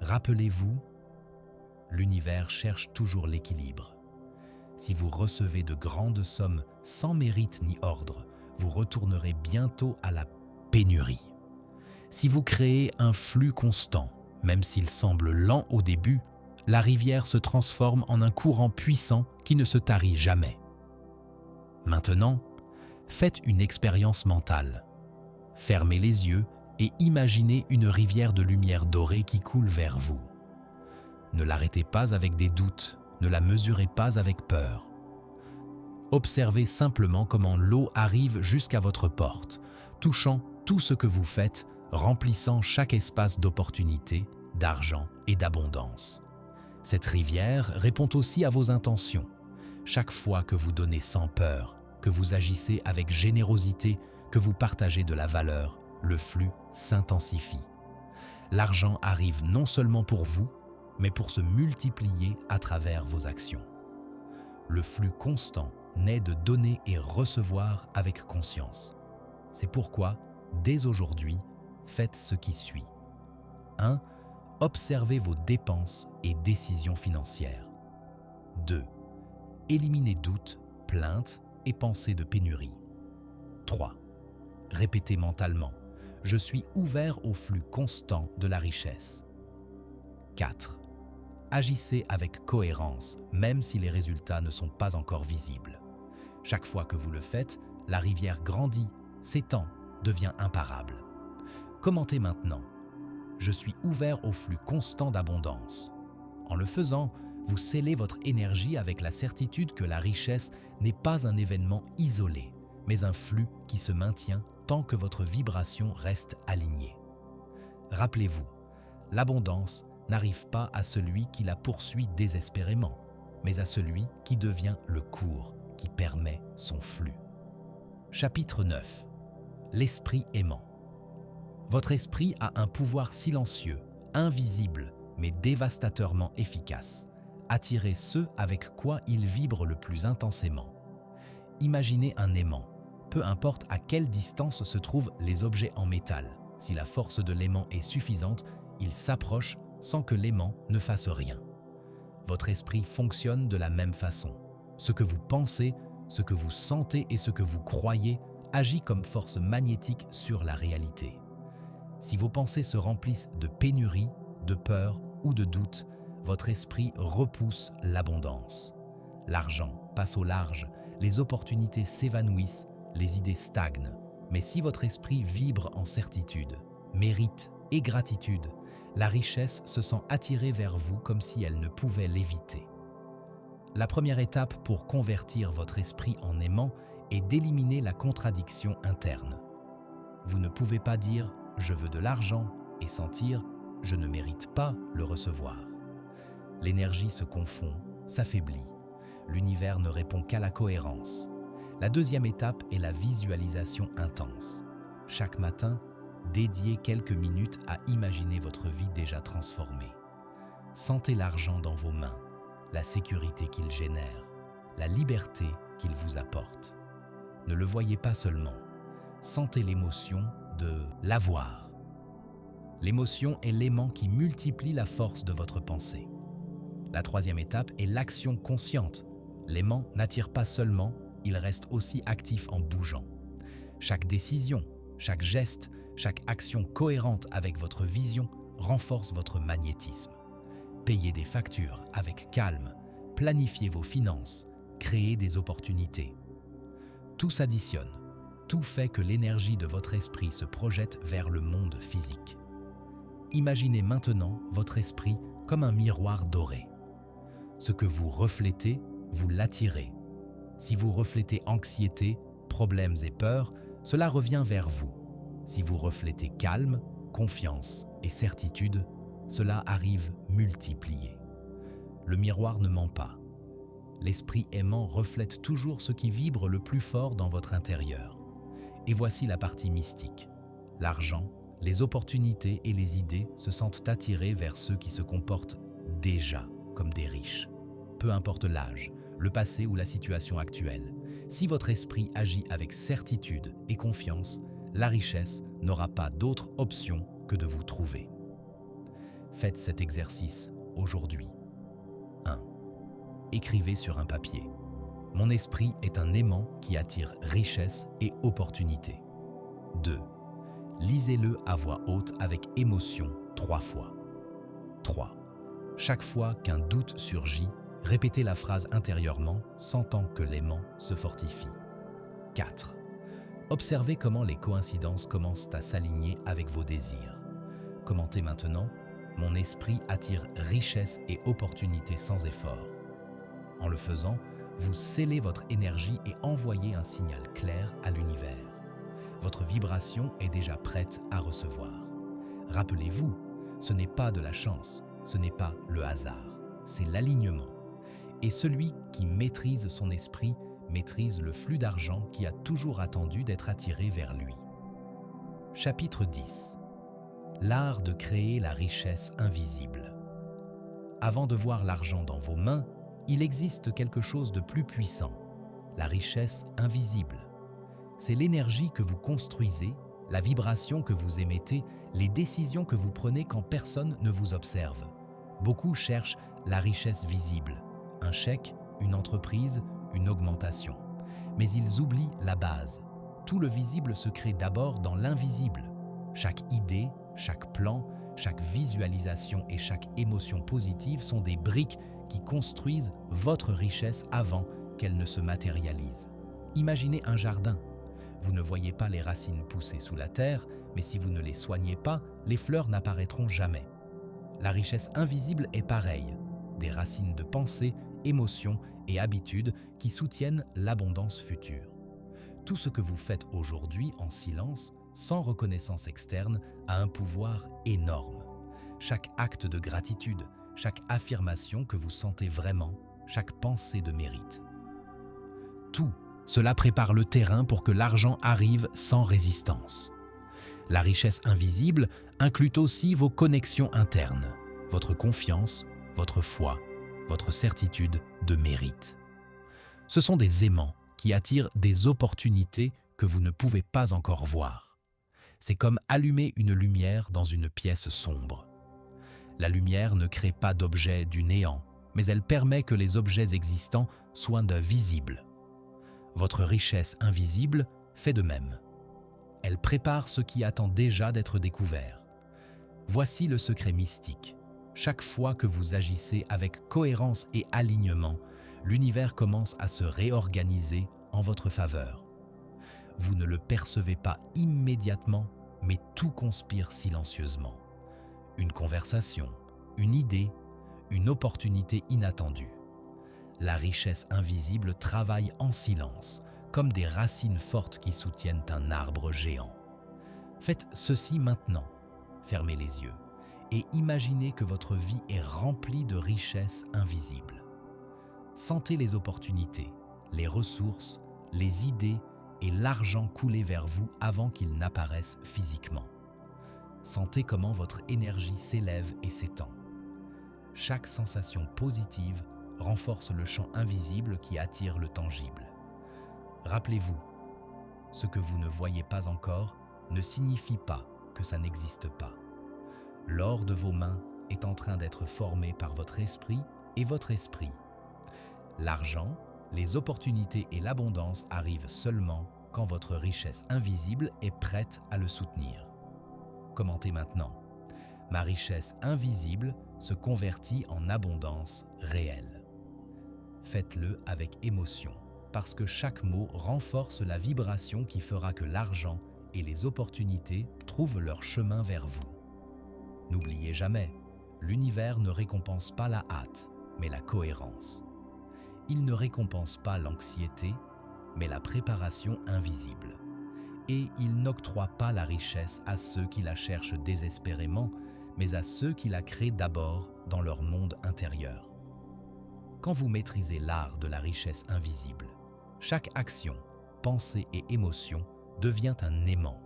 Rappelez-vous, l'univers cherche toujours l'équilibre. Si vous recevez de grandes sommes sans mérite ni ordre, vous retournerez bientôt à la pénurie. Si vous créez un flux constant, même s'il semble lent au début, la rivière se transforme en un courant puissant qui ne se tarit jamais. Maintenant, faites une expérience mentale. Fermez les yeux et imaginez une rivière de lumière dorée qui coule vers vous. Ne l'arrêtez pas avec des doutes, ne la mesurez pas avec peur. Observez simplement comment l'eau arrive jusqu'à votre porte, touchant tout ce que vous faites, remplissant chaque espace d'opportunité, d'argent et d'abondance. Cette rivière répond aussi à vos intentions. Chaque fois que vous donnez sans peur, que vous agissez avec générosité, que vous partagez de la valeur, le flux s'intensifie. L'argent arrive non seulement pour vous, mais pour se multiplier à travers vos actions. Le flux constant naît de donner et recevoir avec conscience. C'est pourquoi, dès aujourd'hui, faites ce qui suit. 1. Observez vos dépenses et décisions financières. 2. Éliminez doutes, plaintes et pensées de pénurie. 3. Répétez mentalement « Je suis ouvert au flux constant de la richesse ». 4. Agissez avec cohérence, même si les résultats ne sont pas encore visibles. Chaque fois que vous le faites, la rivière grandit, s'étend, devient imparable. Commentez maintenant « Je suis ouvert au flux constant d'abondance ». En le faisant, vous scellez votre énergie avec la certitude que la richesse n'est pas un événement isolé, mais un flux qui se maintient tant que votre vibration reste alignée. Rappelez-vous, l'abondance n'arrive pas à celui qui la poursuit désespérément, mais à celui qui devient le cours qui permet son flux. Chapitre 9. L'esprit aimant. Votre esprit a un pouvoir silencieux, invisible, mais dévastateurement efficace. Attirez ceux avec quoi il vibre le plus intensément. Imaginez un aimant. Peu importe à quelle distance se trouvent les objets en métal. Si la force de l'aimant est suffisante, il s'approche sans que l'aimant ne fasse rien. Votre esprit fonctionne de la même façon. Ce que vous pensez, ce que vous sentez et ce que vous croyez agit comme force magnétique sur la réalité. Si vos pensées se remplissent de pénurie, de peur ou de doute, votre esprit repousse l'abondance. L'argent passe au large, les opportunités s'évanouissent, les idées stagnent. Mais si votre esprit vibre en certitude, mérite et gratitude, la richesse se sent attirée vers vous comme si elle ne pouvait l'éviter. La première étape pour convertir votre esprit en aimant est d'éliminer la contradiction interne. Vous ne pouvez pas dire « je veux de l'argent » et sentir « je ne mérite pas le recevoir ». L'énergie se confond, s'affaiblit. L'univers ne répond qu'à la cohérence. La deuxième étape est la visualisation intense. Chaque matin, dédiez quelques minutes à imaginer votre vie déjà transformée. Sentez l'argent dans vos mains, la sécurité qu'il génère, la liberté qu'il vous apporte. Ne le voyez pas seulement, sentez l'émotion de l'avoir. L'émotion est l'aimant qui multiplie la force de votre pensée. La troisième étape est l'action consciente. L'aimant n'attire pas seulement, il reste aussi actif en bougeant. Chaque décision, chaque geste, chaque action cohérente avec votre vision renforce votre magnétisme. Payez des factures avec calme, planifiez vos finances, créez des opportunités. Tout s'additionne, tout fait que l'énergie de votre esprit se projette vers le monde physique. Imaginez maintenant votre esprit comme un miroir doré. Ce que vous reflétez, vous l'attirez. Si vous reflétez anxiété, problèmes et peurs, cela revient vers vous. Si vous reflétez calme, confiance et certitude, cela arrive multiplié. Le miroir ne ment pas. L'esprit aimant reflète toujours ce qui vibre le plus fort dans votre intérieur. Et voici la partie mystique. L'argent, les opportunités et les idées se sentent attirés vers ceux qui se comportent déjà comme des riches. Peu importe l'âge, le passé ou la situation actuelle, si votre esprit agit avec certitude et confiance, la richesse n'aura pas d'autre option que de vous trouver. Faites cet exercice aujourd'hui. 1. Écrivez sur un papier. Mon esprit est un aimant qui attire richesse et opportunité. 2. Lisez-le à voix haute avec émotion 3 fois. 3. Chaque fois qu'un doute surgit, répétez la phrase intérieurement, sentant que l'aimant se fortifie. 4. Observez comment les coïncidences commencent à s'aligner avec vos désirs. Commentez maintenant « Mon esprit attire richesse et opportunité sans effort ». En le faisant, vous scellez votre énergie et envoyez un signal clair à l'univers. Votre vibration est déjà prête à recevoir. Rappelez-vous, ce n'est pas de la chance, ce n'est pas le hasard, c'est l'alignement. Et celui qui maîtrise son esprit maîtrise le flux d'argent qui a toujours attendu d'être attiré vers lui. Chapitre 10. L'art de créer la richesse invisible. Avant de voir l'argent dans vos mains, il existe quelque chose de plus puissant, la richesse invisible. C'est l'énergie que vous construisez, la vibration que vous émettez, les décisions que vous prenez quand personne ne vous observe. Beaucoup cherchent la richesse visible, un chèque, une entreprise, une augmentation. Mais ils oublient la base. Tout le visible se crée d'abord dans l'invisible. Chaque idée, chaque plan, chaque visualisation et chaque émotion positive sont des briques qui construisent votre richesse avant qu'elle ne se matérialise. Imaginez un jardin. Vous ne voyez pas les racines pousser sous la terre, mais si vous ne les soignez pas, les fleurs n'apparaîtront jamais. La richesse invisible est pareille, des racines de pensée, émotions et habitudes qui soutiennent l'abondance future. Tout ce que vous faites aujourd'hui en silence, sans reconnaissance externe, a un pouvoir énorme. Chaque acte de gratitude, chaque affirmation que vous sentez vraiment, chaque pensée de mérite. Tout cela prépare le terrain pour que l'argent arrive sans résistance. La richesse invisible inclut aussi vos connexions internes, votre confiance, votre foi, votre certitude de mérite. Ce sont des aimants qui attirent des opportunités que vous ne pouvez pas encore voir. C'est comme allumer une lumière dans une pièce sombre. La lumière ne crée pas d'objets du néant, mais elle permet que les objets existants soient visibles. Votre richesse invisible fait de même. Elle prépare ce qui attend déjà d'être découvert. Voici le secret mystique. Chaque fois que vous agissez avec cohérence et alignement, l'univers commence à se réorganiser en votre faveur. Vous ne le percevez pas immédiatement, mais tout conspire silencieusement. Une conversation, une idée, une opportunité inattendue. La richesse invisible travaille en silence, comme des racines fortes qui soutiennent un arbre géant. Faites ceci maintenant. Fermez les yeux et imaginez que votre vie est remplie de richesses invisibles. Sentez les opportunités, les ressources, les idées et l'argent couler vers vous avant qu'ils n'apparaissent physiquement. Sentez comment votre énergie s'élève et s'étend. Chaque sensation positive renforce le champ invisible qui attire le tangible. Rappelez-vous, ce que vous ne voyez pas encore ne signifie pas que ça n'existe pas. L'or de vos mains est en train d'être formé par votre esprit et votre esprit. L'argent, les opportunités et l'abondance arrivent seulement quand votre richesse invisible est prête à le soutenir. Commentez maintenant. Ma richesse invisible se convertit en abondance réelle. faites-le avec émotion, parce que chaque mot renforce la vibration qui fera que l'argent et les opportunités trouvent leur chemin vers vous. N'oubliez jamais, l'univers ne récompense pas la hâte, mais la cohérence. Il ne récompense pas l'anxiété, mais la préparation invisible. Et il n'octroie pas la richesse à ceux qui la cherchent désespérément, mais à ceux qui la créent d'abord dans leur monde intérieur. Quand vous maîtrisez l'art de la richesse invisible, chaque action, pensée et émotion devient un aimant.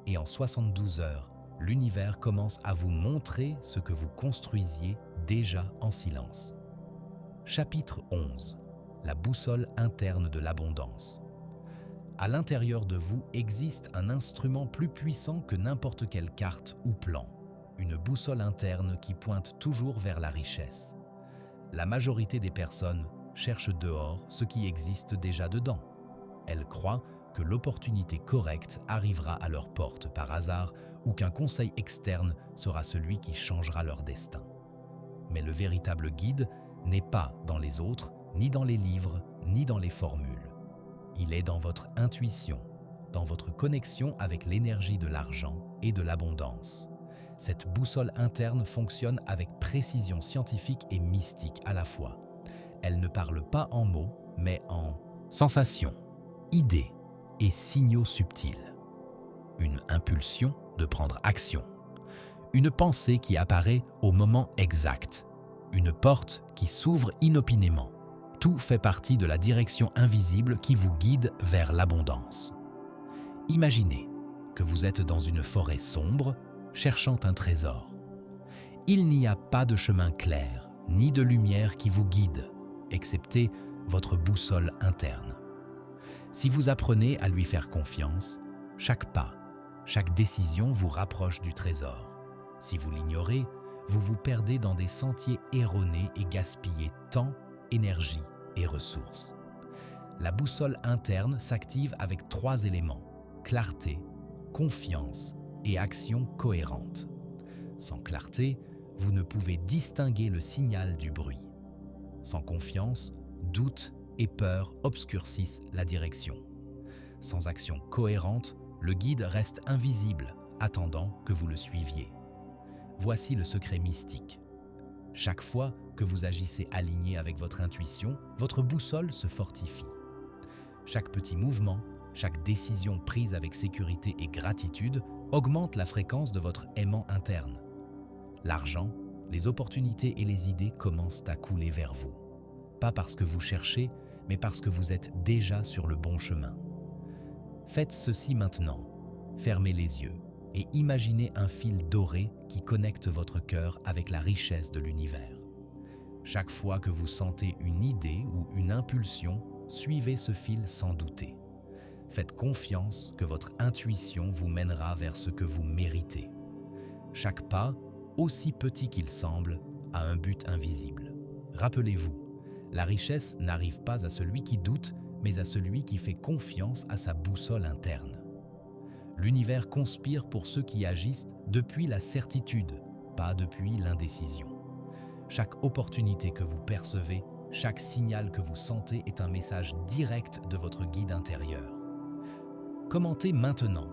Et en 72 heures, l'univers commence à vous montrer ce que vous construisiez déjà en silence. Chapitre 11. La boussole interne de l'abondance. À l'intérieur de vous existe un instrument plus puissant que n'importe quelle carte ou plan, une boussole interne qui pointe toujours vers la richesse. La majorité des personnes cherchent dehors ce qui existe déjà dedans. Elles croient que l'opportunité correcte arrivera à leur porte par hasard ou qu'un conseil externe sera celui qui changera leur destin. Mais le véritable guide n'est pas dans les autres, ni dans les livres, ni dans les formules. Il est dans votre intuition, dans votre connexion avec l'énergie de l'argent et de l'abondance. Cette boussole interne fonctionne avec précision scientifique et mystique à la fois. Elle ne parle pas en mots, mais en sensations, idées et signaux subtils. Une impulsion de prendre action. Une pensée qui apparaît au moment exact. Une porte qui s'ouvre inopinément. Tout fait partie de la direction invisible qui vous guide vers l'abondance. Imaginez que vous êtes dans une forêt sombre, cherchant un trésor. Il n'y a pas de chemin clair, ni de lumière qui vous guide, excepté votre boussole interne. Si vous apprenez à lui faire confiance, chaque pas, chaque décision vous rapproche du trésor. Si vous l'ignorez, vous vous perdez dans des sentiers erronés et gaspillez temps, énergie et ressources. La boussole interne s'active avec 3 éléments: clarté, confiance et action cohérente. Sans clarté, vous ne pouvez distinguer le signal du bruit. Sans confiance, doute et peur obscurcissent la direction. Sans action cohérente, le guide reste invisible, attendant que vous le suiviez. Voici le secret mystique. Chaque fois que vous agissez aligné avec votre intuition, votre boussole se fortifie. Chaque petit mouvement, chaque décision prise avec sécurité et gratitude augmente la fréquence de votre aimant interne. L'argent, les opportunités et les idées commencent à couler vers vous. Pas parce que vous cherchez, mais parce que vous êtes déjà sur le bon chemin. Faites ceci maintenant. Fermez les yeux et imaginez un fil doré qui connecte votre cœur avec la richesse de l'univers. Chaque fois que vous sentez une idée ou une impulsion, suivez ce fil sans douter. Faites confiance que votre intuition vous mènera vers ce que vous méritez. Chaque pas, aussi petit qu'il semble, a un but invisible. Rappelez-vous, la richesse n'arrive pas à celui qui doute, mais à celui qui fait confiance à sa boussole interne. L'univers conspire pour ceux qui agissent depuis la certitude, pas depuis l'indécision. Chaque opportunité que vous percevez, chaque signal que vous sentez est un message direct de votre guide intérieur. Commentez maintenant.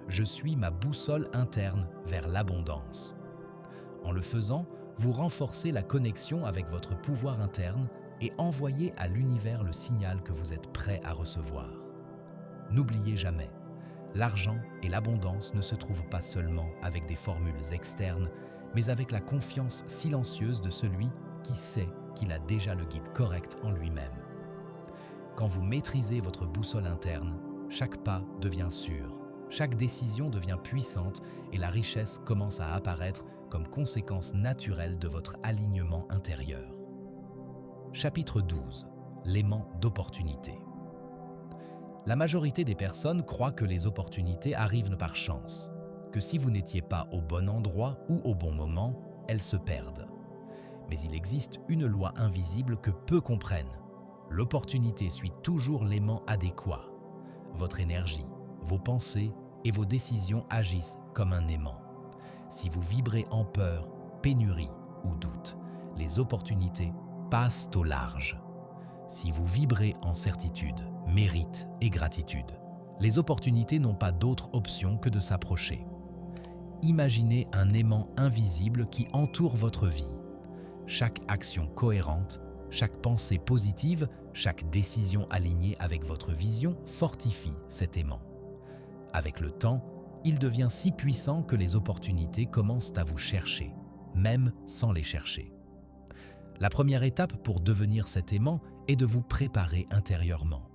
Je suis ma boussole interne vers l'abondance. En le faisant, vous renforcez la connexion avec votre pouvoir interne et envoyez à l'univers le signal que vous êtes prêt à recevoir. N'oubliez jamais, l'argent et l'abondance ne se trouvent pas seulement avec des formules externes, mais avec la confiance silencieuse de celui qui sait qu'il a déjà le guide correct en lui-même. Quand vous maîtrisez votre boussole interne, chaque pas devient sûr, chaque décision devient puissante et la richesse commence à apparaître comme conséquence naturelle de votre alignement intérieur. Chapitre 12. L'aimant d'opportunité. La majorité des personnes croient que les opportunités arrivent par chance, que si vous n'étiez pas au bon endroit ou au bon moment, elles se perdent. Mais il existe une loi invisible que peu comprennent. L'opportunité suit toujours l'aimant adéquat. Votre énergie, vos pensées et vos décisions agissent comme un aimant. Si vous vibrez en peur, pénurie ou doute, les opportunités passent au large. Si vous vibrez en certitude, mérite et gratitude, les opportunités n'ont pas d'autre option que de s'approcher. Imaginez un aimant invisible qui entoure votre vie. Chaque action cohérente, chaque pensée positive, chaque décision alignée avec votre vision fortifie cet aimant. Avec le temps, il devient si puissant que les opportunités commencent à vous chercher, même sans les chercher. La première étape pour devenir cet aimant est de vous préparer intérieurement.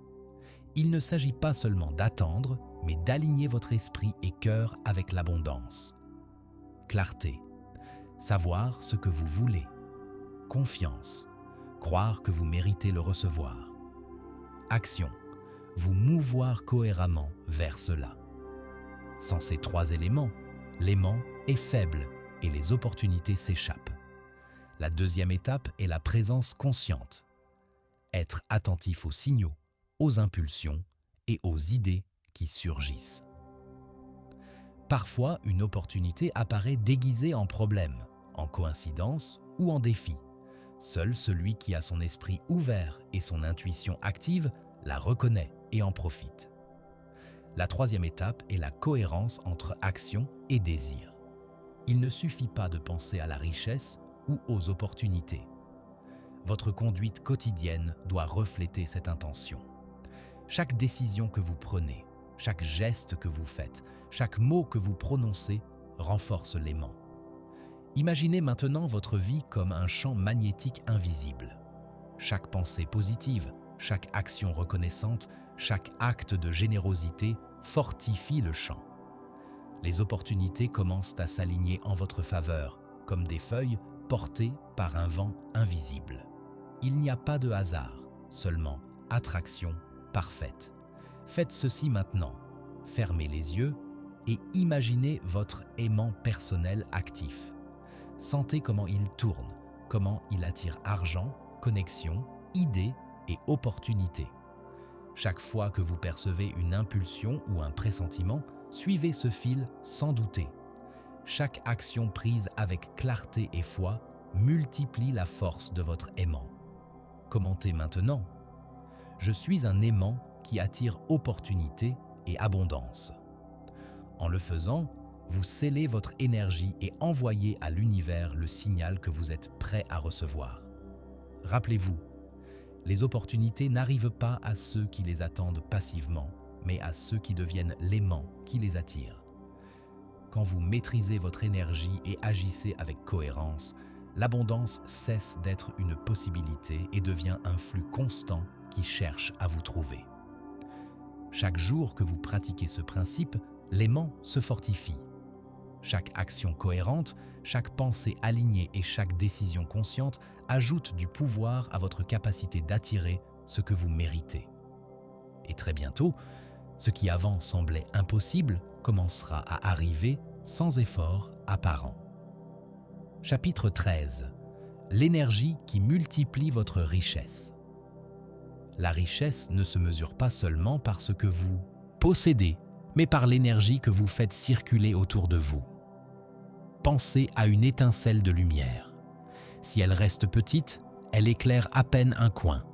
Il ne s'agit pas seulement d'attendre, mais d'aligner votre esprit et cœur avec l'abondance. Clarté, savoir ce que vous voulez. Confiance, croire que vous méritez le recevoir. Action, vous mouvoir cohéremment vers cela. Sans ces trois éléments, l'aimant est faible et les opportunités s'échappent. La deuxième étape est la présence consciente. Être attentif aux signaux, aux impulsions et aux idées qui surgissent. Parfois, une opportunité apparaît déguisée en problème, en coïncidence ou en défi. Seul celui qui a son esprit ouvert et son intuition active la reconnaît et en profite. La troisième étape est la cohérence entre action et désir. Il ne suffit pas de penser à la richesse ou aux opportunités. Votre conduite quotidienne doit refléter cette intention. Chaque décision que vous prenez, chaque geste que vous faites, chaque mot que vous prononcez renforce l'aimant. Imaginez maintenant votre vie comme un champ magnétique invisible. Chaque pensée positive, chaque action reconnaissante, chaque acte de générosité fortifie le champ. Les opportunités commencent à s'aligner en votre faveur, comme des feuilles portées par un vent invisible. Il n'y a pas de hasard, seulement attraction parfaite. Faites ceci maintenant. Fermez les yeux et imaginez votre aimant personnel actif. Sentez comment il tourne, comment il attire argent, connexion, idées et opportunités. Chaque fois que vous percevez une impulsion ou un pressentiment, suivez ce fil sans douter. Chaque action prise avec clarté et foi multiplie la force de votre aimant. Commentez maintenant. Je suis un aimant qui attire opportunité et abondance. En le faisant, vous scellez votre énergie et envoyez à l'univers le signal que vous êtes prêt à recevoir. Rappelez-vous, les opportunités n'arrivent pas à ceux qui les attendent passivement, mais à ceux qui deviennent l'aimant qui les attire. Quand vous maîtrisez votre énergie et agissez avec cohérence, l'abondance cesse d'être une possibilité et devient un flux constant qui cherche à vous trouver. Chaque jour que vous pratiquez ce principe, l'aimant se fortifie. Chaque action cohérente, chaque pensée alignée et chaque décision consciente ajoute du pouvoir à votre capacité d'attirer ce que vous méritez. Et très bientôt, ce qui avant semblait impossible commencera à arriver sans effort apparent. Chapitre 13. L'énergie qui multiplie votre richesse. La richesse ne se mesure pas seulement par ce que vous possédez, mais par l'énergie que vous faites circuler autour de vous. Pensez à une étincelle de lumière. Si elle reste petite, elle éclaire à peine un coin.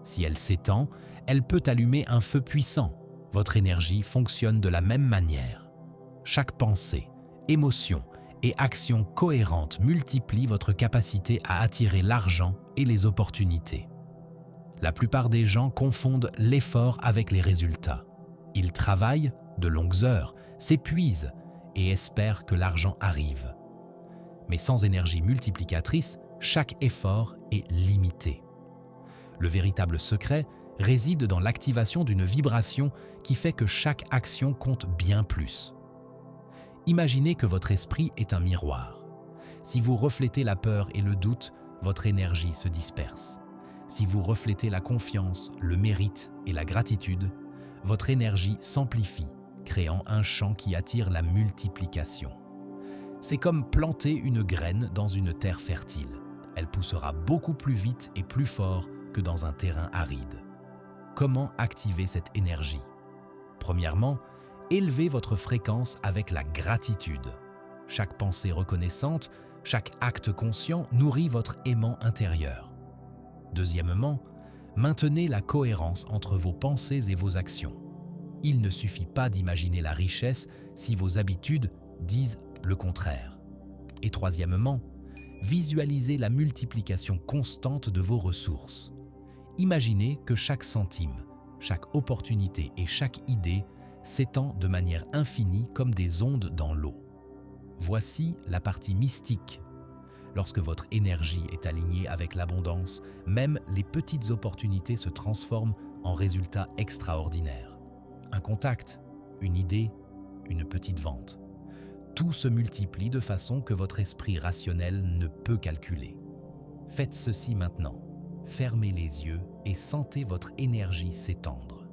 Si elle s'étend, elle peut allumer un feu puissant. Votre énergie fonctionne de la même manière. Chaque pensée, émotion et action cohérente multiplient votre capacité à attirer l'argent et les opportunités. La plupart des gens confondent l'effort avec les résultats. Ils travaillent de longues heures, s'épuisent et espèrent que l'argent arrive. Mais sans énergie multiplicatrice, chaque effort est limité. Le véritable secret réside dans l'activation d'une vibration qui fait que chaque action compte bien plus. Imaginez que votre esprit est un miroir. Si vous reflétez la peur et le doute, votre énergie se disperse. Si vous reflétez la confiance, le mérite et la gratitude, votre énergie s'amplifie, créant un champ qui attire la multiplication. C'est comme planter une graine dans une terre fertile. Elle poussera beaucoup plus vite et plus fort que dans un terrain aride. Comment activer cette énergie? Premièrement, élevez votre fréquence avec la gratitude. Chaque pensée reconnaissante, chaque acte conscient nourrit votre aimant intérieur. Deuxièmement, Maintenez la cohérence entre vos pensées et vos actions. Il ne suffit pas d'imaginer la richesse si vos habitudes disent le contraire. Et troisièmement, visualisez la multiplication constante de vos ressources. Imaginez que chaque centime, chaque opportunité et chaque idée s'étend de manière infinie comme des ondes dans l'eau. Voici la partie mystique. Lorsque votre énergie est alignée avec l'abondance, même les petites opportunités se transforment en résultats extraordinaires. Un contact, une idée, une petite vente. Tout se multiplie de façon que votre esprit rationnel ne peut calculer. Faites ceci maintenant. Fermez les yeux et sentez votre énergie s'étendre.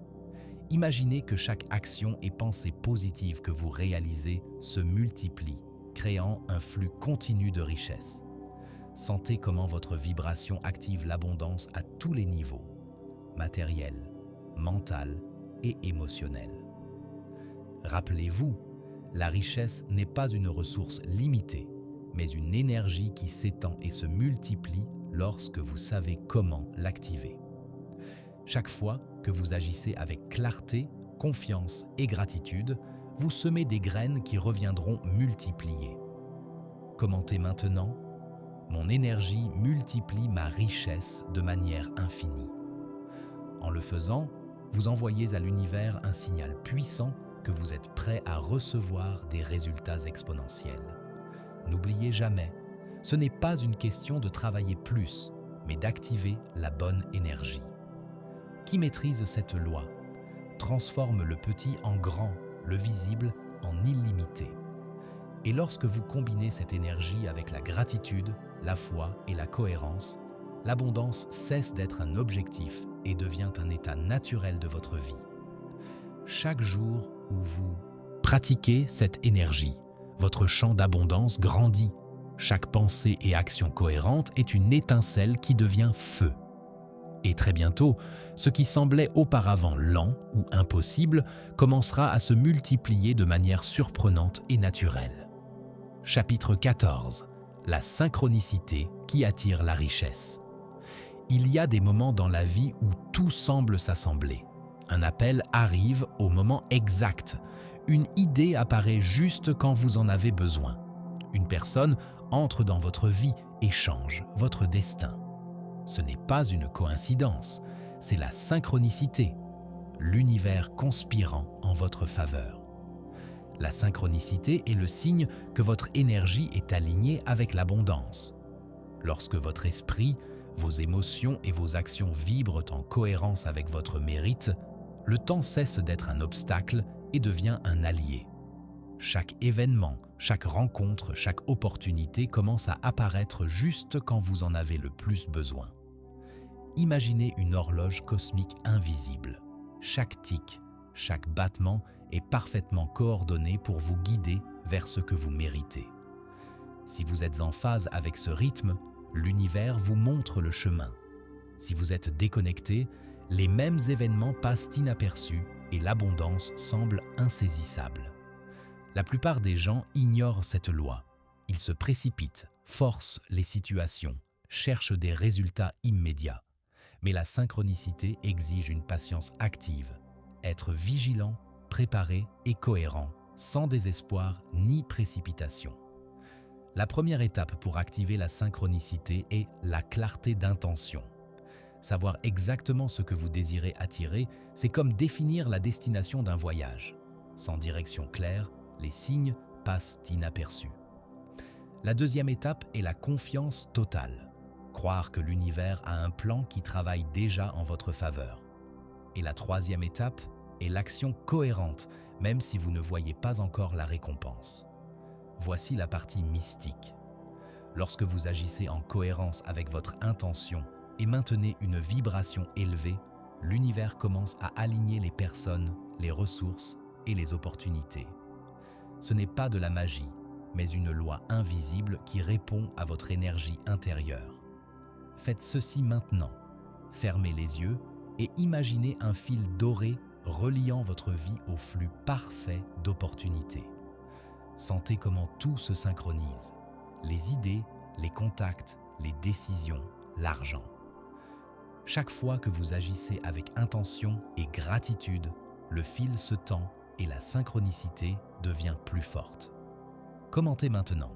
Imaginez que chaque action et pensée positive que vous réalisez se multiplie, créant un flux continu de richesse. Sentez comment votre vibration active l'abondance à tous les niveaux, matériel, mental et émotionnel. Rappelez-vous, la richesse n'est pas une ressource limitée, mais une énergie qui s'étend et se multiplie lorsque vous savez comment l'activer. Chaque fois que vous agissez avec clarté, confiance et gratitude, vous semez des graines qui reviendront multipliées. Commentez maintenant: mon énergie multiplie ma richesse de manière infinie. En le faisant, vous envoyez à l'univers un signal puissant que vous êtes prêt à recevoir des résultats exponentiels. N'oubliez jamais, ce n'est pas une question de travailler plus, mais d'activer la bonne énergie. Qui maîtrise cette loi transforme le petit en grand, le visible en illimité. Et lorsque vous combinez cette énergie avec la gratitude, la foi et la cohérence, l'abondance cesse d'être un objectif et devient un état naturel de votre vie. Chaque jour où vous pratiquez cette énergie, votre champ d'abondance grandit. Chaque pensée et action cohérente est une étincelle qui devient feu. Et très bientôt, ce qui semblait auparavant lent ou impossible commencera à se multiplier de manière surprenante et naturelle. Chapitre 14. La synchronicité qui attire la richesse. Il y a des moments dans la vie où tout semble s'assembler. Un appel arrive au moment exact. Une idée apparaît juste quand vous en avez besoin. Une personne entre dans votre vie et change votre destin. Ce n'est pas une coïncidence, c'est la synchronicité, l'univers conspirant en votre faveur. La synchronicité est le signe que votre énergie est alignée avec l'abondance. Lorsque votre esprit, vos émotions et vos actions vibrent en cohérence avec votre mérite, le temps cesse d'être un obstacle et devient un allié. Chaque événement, chaque rencontre, chaque opportunité commence à apparaître juste quand vous en avez le plus besoin. Imaginez une horloge cosmique invisible. Chaque tic, chaque battement est parfaitement coordonné pour vous guider vers ce que vous méritez. Si vous êtes en phase avec ce rythme, l'univers vous montre le chemin. Si vous êtes déconnecté, les mêmes événements passent inaperçus et l'abondance semble insaisissable. La plupart des gens ignorent cette loi. Ils se précipitent, forcent les situations, cherchent des résultats immédiats. Mais la synchronicité exige une patience active, être vigilant, préparé et cohérent, sans désespoir ni précipitation. La première étape pour activer la synchronicité est la clarté d'intention. Savoir exactement ce que vous désirez attirer, c'est comme définir la destination d'un voyage. Sans direction claire, les signes passent inaperçus. La deuxième étape est la confiance totale. Croire que l'univers a un plan qui travaille déjà en votre faveur. Et la troisième étape est l'action cohérente, même si vous ne voyez pas encore la récompense. Voici la partie mystique. Lorsque vous agissez en cohérence avec votre intention et maintenez une vibration élevée, l'univers commence à aligner les personnes, les ressources et les opportunités. Ce n'est pas de la magie, mais une loi invisible qui répond à votre énergie intérieure. Faites ceci maintenant. Fermez les yeux et imaginez un fil doré reliant votre vie au flux parfait d'opportunités. Sentez comment tout se synchronise. Les idées, les contacts, les décisions, l'argent. Chaque fois que vous agissez avec intention et gratitude, le fil se tend et la synchronicité devient plus forte. Commentez maintenant.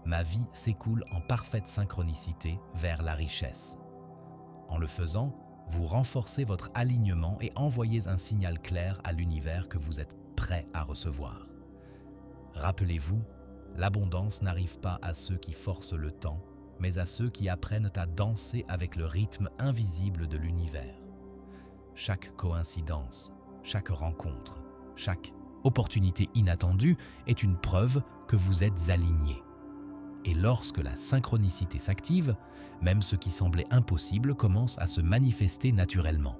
Ma vie s'écoule en parfaite synchronicité vers la richesse. En le faisant, vous renforcez votre alignement et envoyez un signal clair à l'univers que vous êtes prêt à recevoir. Rappelez-vous, l'abondance n'arrive pas à ceux qui forcent le temps, mais à ceux qui apprennent à danser avec le rythme invisible de l'univers. Chaque coïncidence, chaque rencontre, chaque opportunité inattendue est une preuve que vous êtes aligné. Et lorsque la synchronicité s'active, même ce qui semblait impossible commence à se manifester naturellement.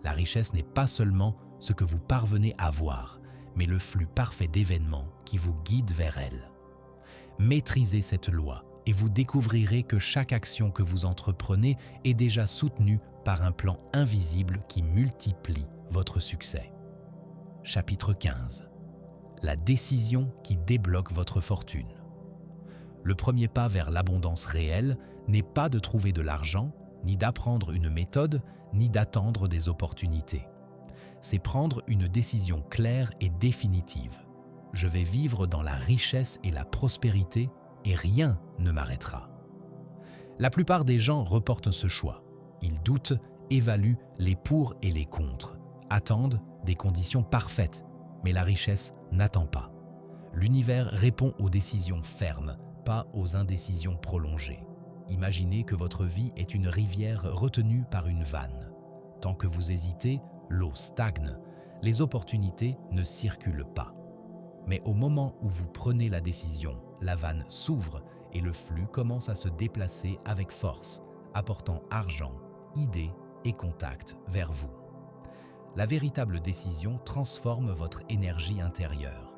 La richesse n'est pas seulement ce que vous parvenez à voir, mais le flux parfait d'événements qui vous guide vers elle. Maîtrisez cette loi et vous découvrirez que chaque action que vous entreprenez est déjà soutenue par un plan invisible qui multiplie votre succès. Chapitre 15. La décision qui débloque votre fortune. Le premier pas vers l'abondance réelle n'est pas de trouver de l'argent, ni d'apprendre une méthode, ni d'attendre des opportunités. C'est prendre une décision claire et définitive. Je vais vivre dans la richesse et la prospérité et rien ne m'arrêtera. La plupart des gens reportent ce choix. Ils doutent, évaluent les pour et les contre, attendent des conditions parfaites, mais la richesse n'attend pas. L'univers répond aux décisions fermes, pas aux indécisions prolongées. Imaginez que votre vie est une rivière retenue par une vanne. Tant que vous hésitez, l'eau stagne, les opportunités ne circulent pas. Mais au moment où vous prenez la décision, la vanne s'ouvre et le flux commence à se déplacer avec force, apportant argent, idées et contacts vers vous. La véritable décision transforme votre énergie intérieure.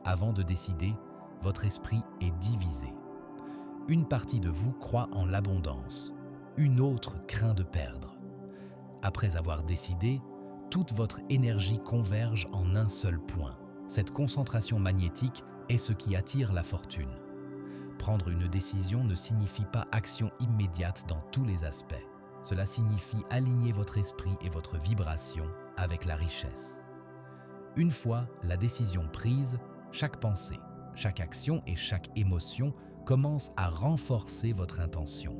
Avant de décider, votre esprit est divisé. Une partie de vous croit en l'abondance, une autre craint de perdre. Après avoir décidé, toute votre énergie converge en un seul point. Cette concentration magnétique est ce qui attire la fortune. Prendre une décision ne signifie pas action immédiate dans tous les aspects. Cela signifie aligner votre esprit et votre vibration avec la richesse. Une fois la décision prise, chaque pensée, chaque action et chaque émotion commence à renforcer votre intention.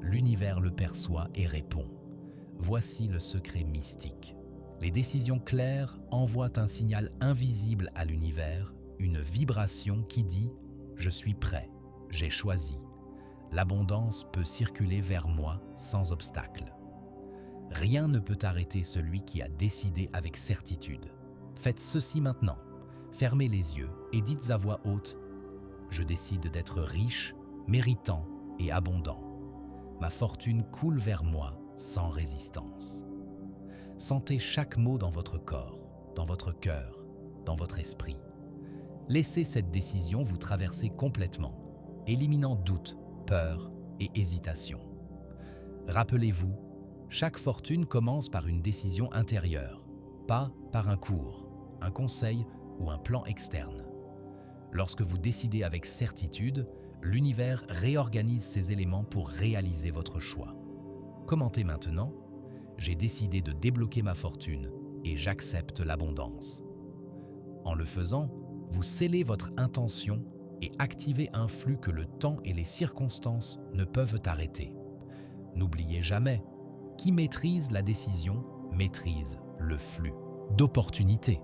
L'univers le perçoit et répond. Voici le secret mystique. Les décisions claires envoient un signal invisible à l'univers, une vibration qui dit « Je suis prêt, j'ai choisi ». L'abondance peut circuler vers moi sans obstacle. Rien ne peut arrêter celui qui a décidé avec certitude. Faites ceci maintenant. Fermez les yeux et dites à voix haute « Je décide d'être riche, méritant et abondant. Ma fortune coule vers moi sans résistance. » Sentez chaque mot dans votre corps, dans votre cœur, dans votre esprit. Laissez cette décision vous traverser complètement, éliminant doute, peur et hésitation. Rappelez-vous, chaque fortune commence par une décision intérieure, pas par un cours, un conseil ou un plan externe. Lorsque vous décidez avec certitude, l'univers réorganise ses éléments pour réaliser votre choix. Commentez maintenant. J'ai décidé de débloquer ma fortune et j'accepte l'abondance. En le faisant, vous scellez votre intention et activez un flux que le temps et les circonstances ne peuvent arrêter. N'oubliez jamais, qui maîtrise la décision maîtrise le flux d'opportunités.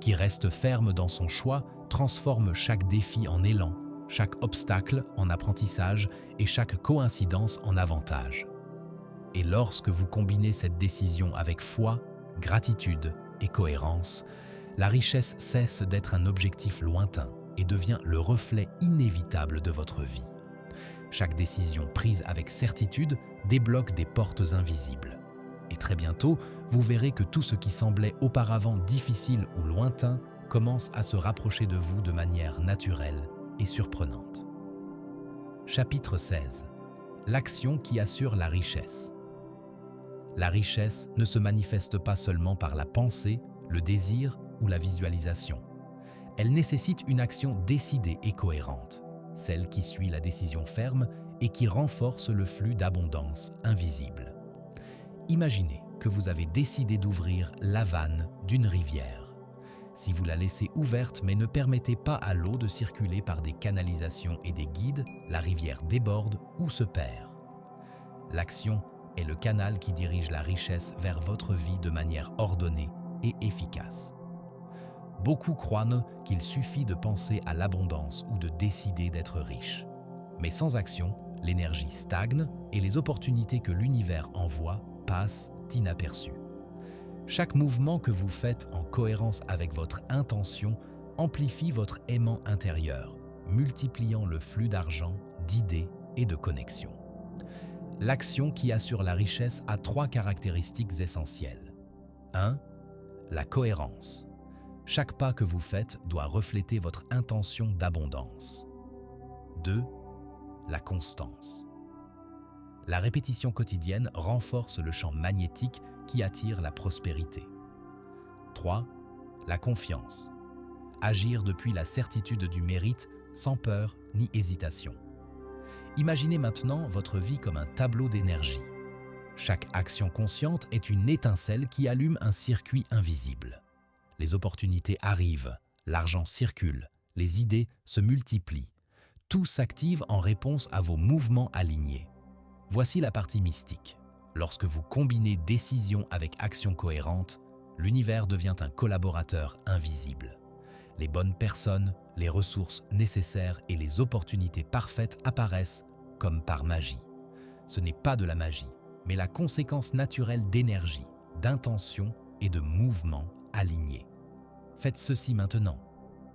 Qui reste ferme dans son choix transforme chaque défi en élan, chaque obstacle en apprentissage et chaque coïncidence en avantage. Et lorsque vous combinez cette décision avec foi, gratitude et cohérence, la richesse cesse d'être un objectif lointain et devient le reflet inévitable de votre vie. Chaque décision prise avec certitude débloque des portes invisibles. Et très bientôt, vous verrez que tout ce qui semblait auparavant difficile ou lointain commence à se rapprocher de vous de manière naturelle et surprenante. Chapitre 16. L'action qui assure la richesse. La richesse ne se manifeste pas seulement par la pensée, le désir ou la visualisation. Elle nécessite une action décidée et cohérente. Celle qui suit la décision ferme et qui renforce le flux d'abondance invisible. Imaginez que vous avez décidé d'ouvrir la vanne d'une rivière. Si vous la laissez ouverte mais ne permettez pas à l'eau de circuler par des canalisations et des guides, la rivière déborde ou se perd. L'action est le canal qui dirige la richesse vers votre vie de manière ordonnée et efficace. Beaucoup croient qu'il suffit de penser à l'abondance ou de décider d'être riche. Mais sans action, l'énergie stagne et les opportunités que l'univers envoie passent inaperçues. Chaque mouvement que vous faites en cohérence avec votre intention amplifie votre aimant intérieur, multipliant le flux d'argent, d'idées et de connexions. L'action qui assure la richesse a 3 caractéristiques essentielles. 1. La cohérence. Chaque pas que vous faites doit refléter votre intention d'abondance. 2. La constance. La répétition quotidienne renforce le champ magnétique qui attire la prospérité. 3. La confiance. Agir depuis la certitude du mérite sans peur ni hésitation. Imaginez maintenant votre vie comme un tableau d'énergie. Chaque action consciente est une étincelle qui allume un circuit invisible. Les opportunités arrivent, l'argent circule, les idées se multiplient. Tout s'active en réponse à vos mouvements alignés. Voici la partie mystique. Lorsque vous combinez décision avec action cohérente, l'univers devient un collaborateur invisible. Les bonnes personnes, les ressources nécessaires et les opportunités parfaites apparaissent comme par magie. Ce n'est pas de la magie, mais la conséquence naturelle d'énergie, d'intention et de mouvements alignés. Faites ceci maintenant.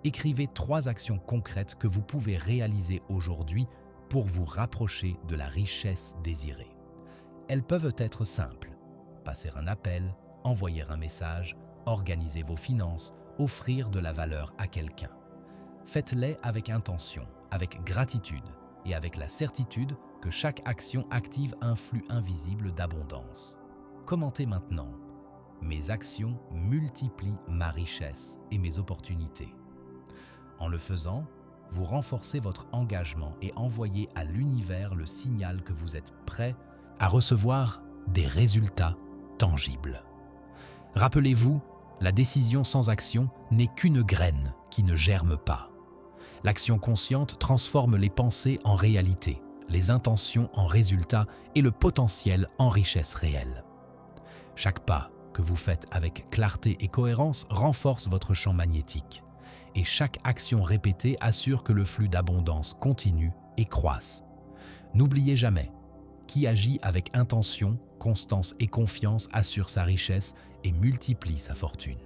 Écrivez 3 actions concrètes que vous pouvez réaliser aujourd'hui pour vous rapprocher de la richesse désirée. Elles peuvent être simples. Passer un appel, envoyer un message, organiser vos finances, offrir de la valeur à quelqu'un. Faites-les avec intention, avec gratitude et avec la certitude que chaque action active un flux invisible d'abondance. Commentez maintenant. Mes actions multiplient ma richesse et mes opportunités. En le faisant, vous renforcez votre engagement et envoyez à l'univers le signal que vous êtes prêt à recevoir des résultats tangibles. Rappelez-vous, la décision sans action n'est qu'une graine qui ne germe pas. L'action consciente transforme les pensées en réalité, les intentions en résultats et le potentiel en richesse réelle. Chaque pas que vous faites avec clarté et cohérence renforce votre champ magnétique. Et chaque action répétée assure que le flux d'abondance continue et croisse. N'oubliez jamais, qui agit avec intention, constance et confiance assure sa richesse et multiplie sa fortune.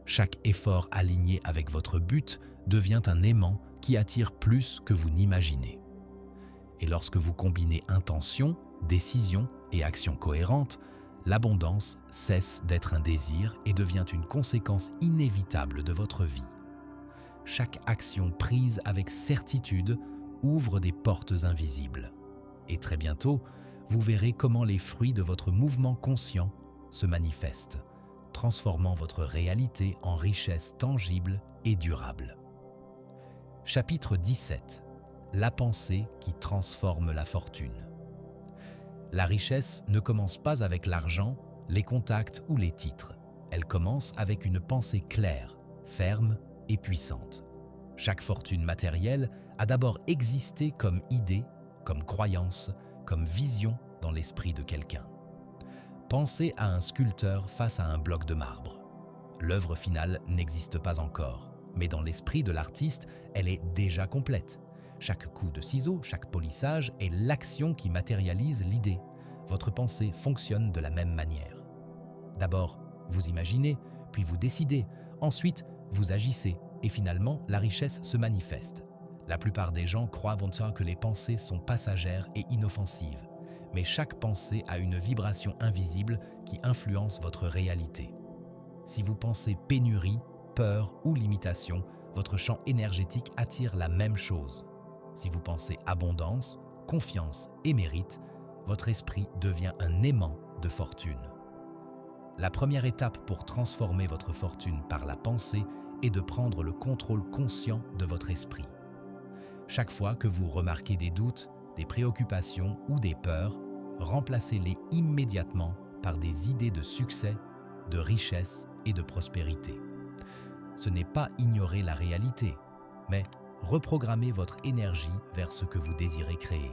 Chaque effort aligné avec votre but devient un aimant qui attire plus que vous n'imaginez. Et lorsque vous combinez intention, décision et action cohérente, l'abondance cesse d'être un désir et devient une conséquence inévitable de votre vie. Chaque action prise avec certitude ouvre des portes invisibles. Et très bientôt, vous verrez comment les fruits de votre mouvement conscient se manifestent, transformant votre réalité en richesse tangible et durable. Chapitre 17. La pensée qui transforme la fortune. La richesse ne commence pas avec l'argent, les contacts ou les titres. Elle commence avec une pensée claire, ferme et puissante. Chaque fortune matérielle a d'abord existé comme idée, comme croyance, comme vision dans l'esprit de quelqu'un. Pensez à un sculpteur face à un bloc de marbre. L'œuvre finale n'existe pas encore, mais dans l'esprit de l'artiste, elle est déjà complète. Chaque coup de ciseau, chaque polissage est l'action qui matérialise l'idée. Votre pensée fonctionne de la même manière. D'abord, vous imaginez, puis vous décidez. Ensuite, vous agissez et finalement, la richesse se manifeste. La plupart des gens croient que les pensées sont passagères et inoffensives. Mais chaque pensée a une vibration invisible qui influence votre réalité. Si vous pensez pénurie, peur ou limitation, votre champ énergétique attire la même chose. Si vous pensez abondance, confiance et mérite, votre esprit devient un aimant de fortune. La première étape pour transformer votre fortune par la pensée est de prendre le contrôle conscient de votre esprit. Chaque fois que vous remarquez des doutes, des préoccupations ou des peurs, remplacez-les immédiatement par des idées de succès, de richesse et de prospérité. Ce n'est pas ignorer la réalité, mais reprogrammer votre énergie vers ce que vous désirez créer.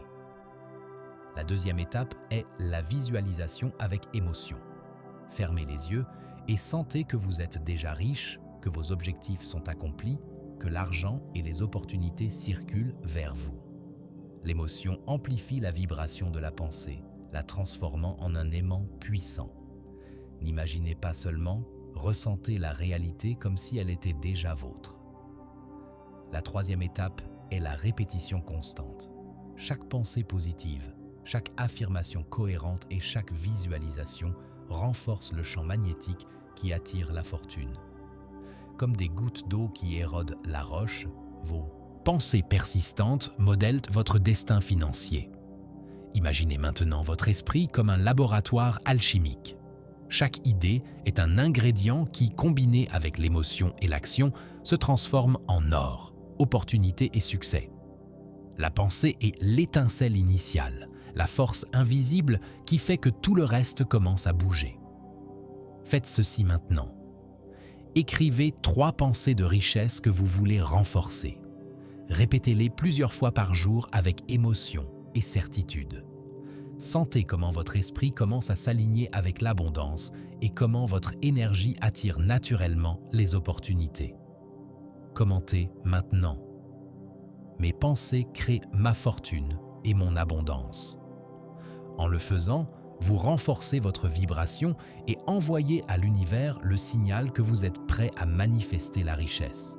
La deuxième étape est la visualisation avec émotion. Fermez les yeux et sentez que vous êtes déjà riche, que vos objectifs sont accomplis, que l'argent et les opportunités circulent vers vous. L'émotion amplifie la vibration de la pensée, la transformant en un aimant puissant. N'imaginez pas seulement, ressentez la réalité comme si elle était déjà vôtre. La troisième étape est la répétition constante. Chaque pensée positive, chaque affirmation cohérente et chaque visualisation renforce le champ magnétique qui attire la fortune. Comme des gouttes d'eau qui érodent la roche, vos pensées persistantes modèlent votre destin financier. Imaginez maintenant votre esprit comme un laboratoire alchimique. Chaque idée est un ingrédient qui, combiné avec l'émotion et l'action, se transforme en or, opportunité et succès. La pensée est l'étincelle initiale, la force invisible qui fait que tout le reste commence à bouger. Faites ceci maintenant. Écrivez 3 pensées de richesse que vous voulez renforcer. Répétez-les plusieurs fois par jour avec émotion et certitude. Sentez comment votre esprit commence à s'aligner avec l'abondance et comment votre énergie attire naturellement les opportunités. Commentez maintenant. Mes pensées créent ma fortune et mon abondance. En le faisant, vous renforcez votre vibration et envoyez à l'univers le signal que vous êtes prêt à manifester la richesse.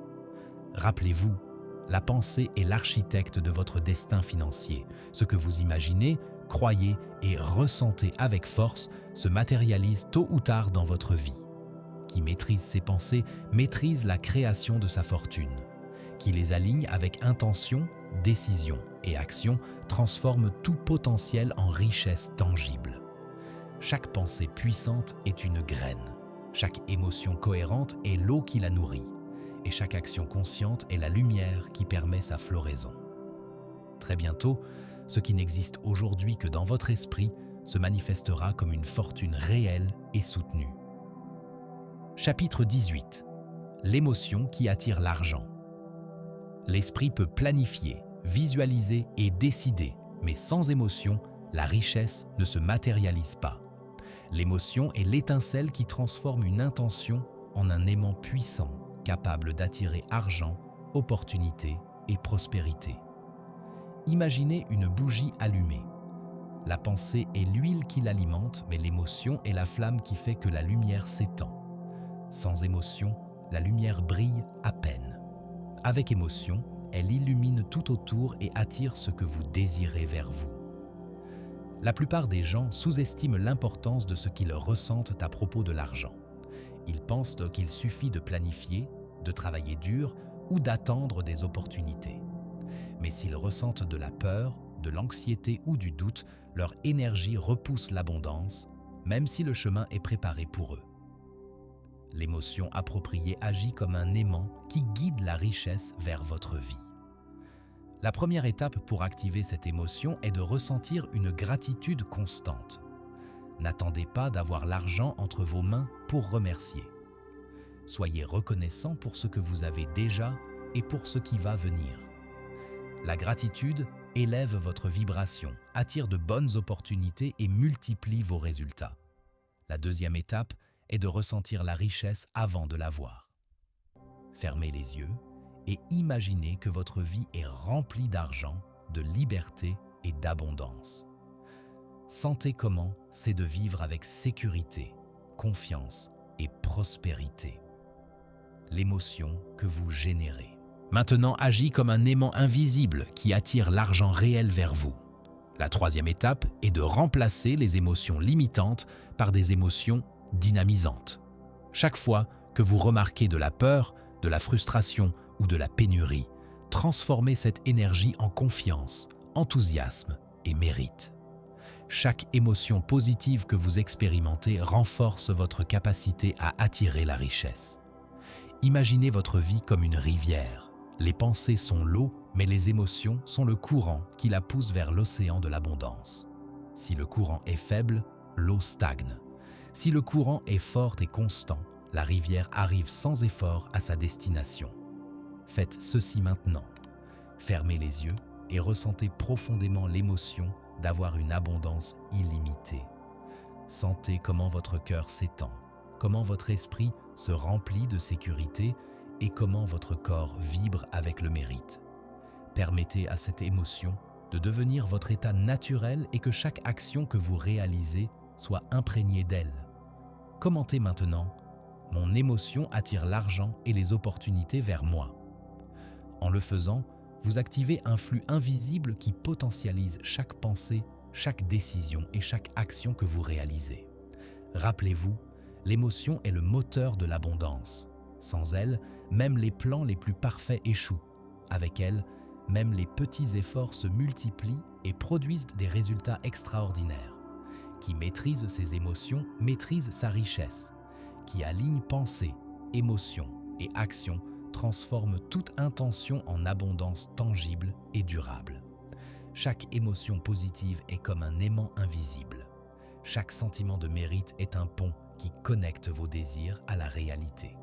Rappelez-vous, la pensée est l'architecte de votre destin financier. Ce que vous imaginez, croyez et ressentez avec force se matérialise tôt ou tard dans votre vie. Qui maîtrise ses pensées maîtrise la création de sa fortune. Qui les aligne avec intention, décision et action transforme tout potentiel en richesse tangible. Chaque pensée puissante est une graine. Chaque émotion cohérente est l'eau qui la nourrit. Et chaque action consciente est la lumière qui permet sa floraison. Très bientôt, ce qui n'existe aujourd'hui que dans votre esprit se manifestera comme une fortune réelle et soutenue. Chapitre 18. L'émotion qui attire l'argent. L'esprit peut planifier, visualiser et décider, mais sans émotion, la richesse ne se matérialise pas. L'émotion est l'étincelle qui transforme une intention en un aimant puissant, capable d'attirer argent, opportunité et prospérité. Imaginez une bougie allumée. La pensée est l'huile qui l'alimente, mais l'émotion est la flamme qui fait que la lumière s'étend. Sans émotion, la lumière brille à peine. Avec émotion, elle illumine tout autour et attire ce que vous désirez vers vous. La plupart des gens sous-estiment l'importance de ce qu'ils ressentent à propos de l'argent. Ils pensent qu'il suffit de planifier, de travailler dur ou d'attendre des opportunités. Mais s'ils ressentent de la peur, de l'anxiété ou du doute, leur énergie repousse l'abondance, même si le chemin est préparé pour eux. L'émotion appropriée agit comme un aimant qui guide la richesse vers votre vie. La première étape pour activer cette émotion est de ressentir une gratitude constante. N'attendez pas d'avoir l'argent entre vos mains pour remercier. Soyez reconnaissant pour ce que vous avez déjà et pour ce qui va venir. La gratitude élève votre vibration, attire de bonnes opportunités et multiplie vos résultats. La deuxième étape est de ressentir la richesse avant de la voir. Fermez les yeux et imaginez que votre vie est remplie d'argent, de liberté et d'abondance. Sentez comment c'est de vivre avec sécurité, confiance et prospérité. L'émotion que vous générez. Maintenant agit comme un aimant invisible qui attire l'argent réel vers vous. La troisième étape est de remplacer les émotions limitantes par des émotions dynamisantes. Chaque fois que vous remarquez de la peur, de la frustration ou de la pénurie, transformez cette énergie en confiance, enthousiasme et mérite. Chaque émotion positive que vous expérimentez renforce votre capacité à attirer la richesse. Imaginez votre vie comme une rivière. Les pensées sont l'eau, mais les émotions sont le courant qui la pousse vers l'océan de l'abondance. Si le courant est faible, l'eau stagne. Si le courant est fort et constant, la rivière arrive sans effort à sa destination. Faites ceci maintenant. Fermez les yeux et ressentez profondément l'émotion d'avoir une abondance illimitée. Sentez comment votre cœur s'étend, comment votre esprit se remplit de sécurité et comment votre corps vibre avec le mérite. Permettez à cette émotion de devenir votre état naturel et que chaque action que vous réalisez soit imprégnée d'elle. Commentez maintenant « Mon émotion attire l'argent et les opportunités vers moi ». En le faisant, vous activez un flux invisible qui potentialise chaque pensée, chaque décision et chaque action que vous réalisez. Rappelez-vous, l'émotion est le moteur de l'abondance. Sans elle, même les plans les plus parfaits échouent. Avec elle, même les petits efforts se multiplient et produisent des résultats extraordinaires. Qui maîtrise ses émotions maîtrise sa richesse. Qui aligne pensée, émotion et action transforme toute intention en abondance tangible et durable. Chaque émotion positive est comme un aimant invisible. Chaque sentiment de mérite est un pont qui connecte vos désirs à la réalité.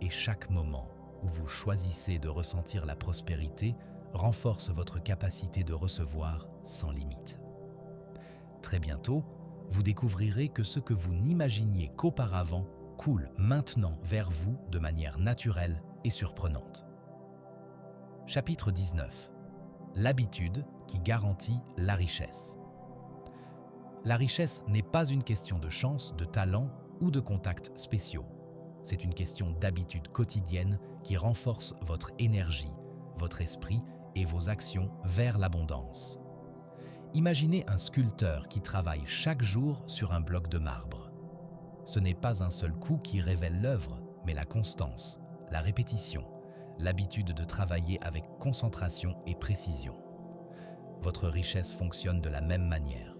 Et chaque moment où vous choisissez de ressentir la prospérité renforce votre capacité de recevoir sans limite. Très bientôt, vous découvrirez que ce que vous n'imaginiez qu'auparavant coule maintenant vers vous de manière naturelle et surprenante. Chapitre 19. L'habitude qui garantit la richesse. La richesse n'est pas une question de chance, de talent ou de contacts spéciaux. C'est une question d'habitude quotidienne qui renforce votre énergie, votre esprit et vos actions vers l'abondance. Imaginez un sculpteur qui travaille chaque jour sur un bloc de marbre. Ce n'est pas un seul coup qui révèle l'œuvre, mais la constance, la répétition, l'habitude de travailler avec concentration et précision. Votre richesse fonctionne de la même manière.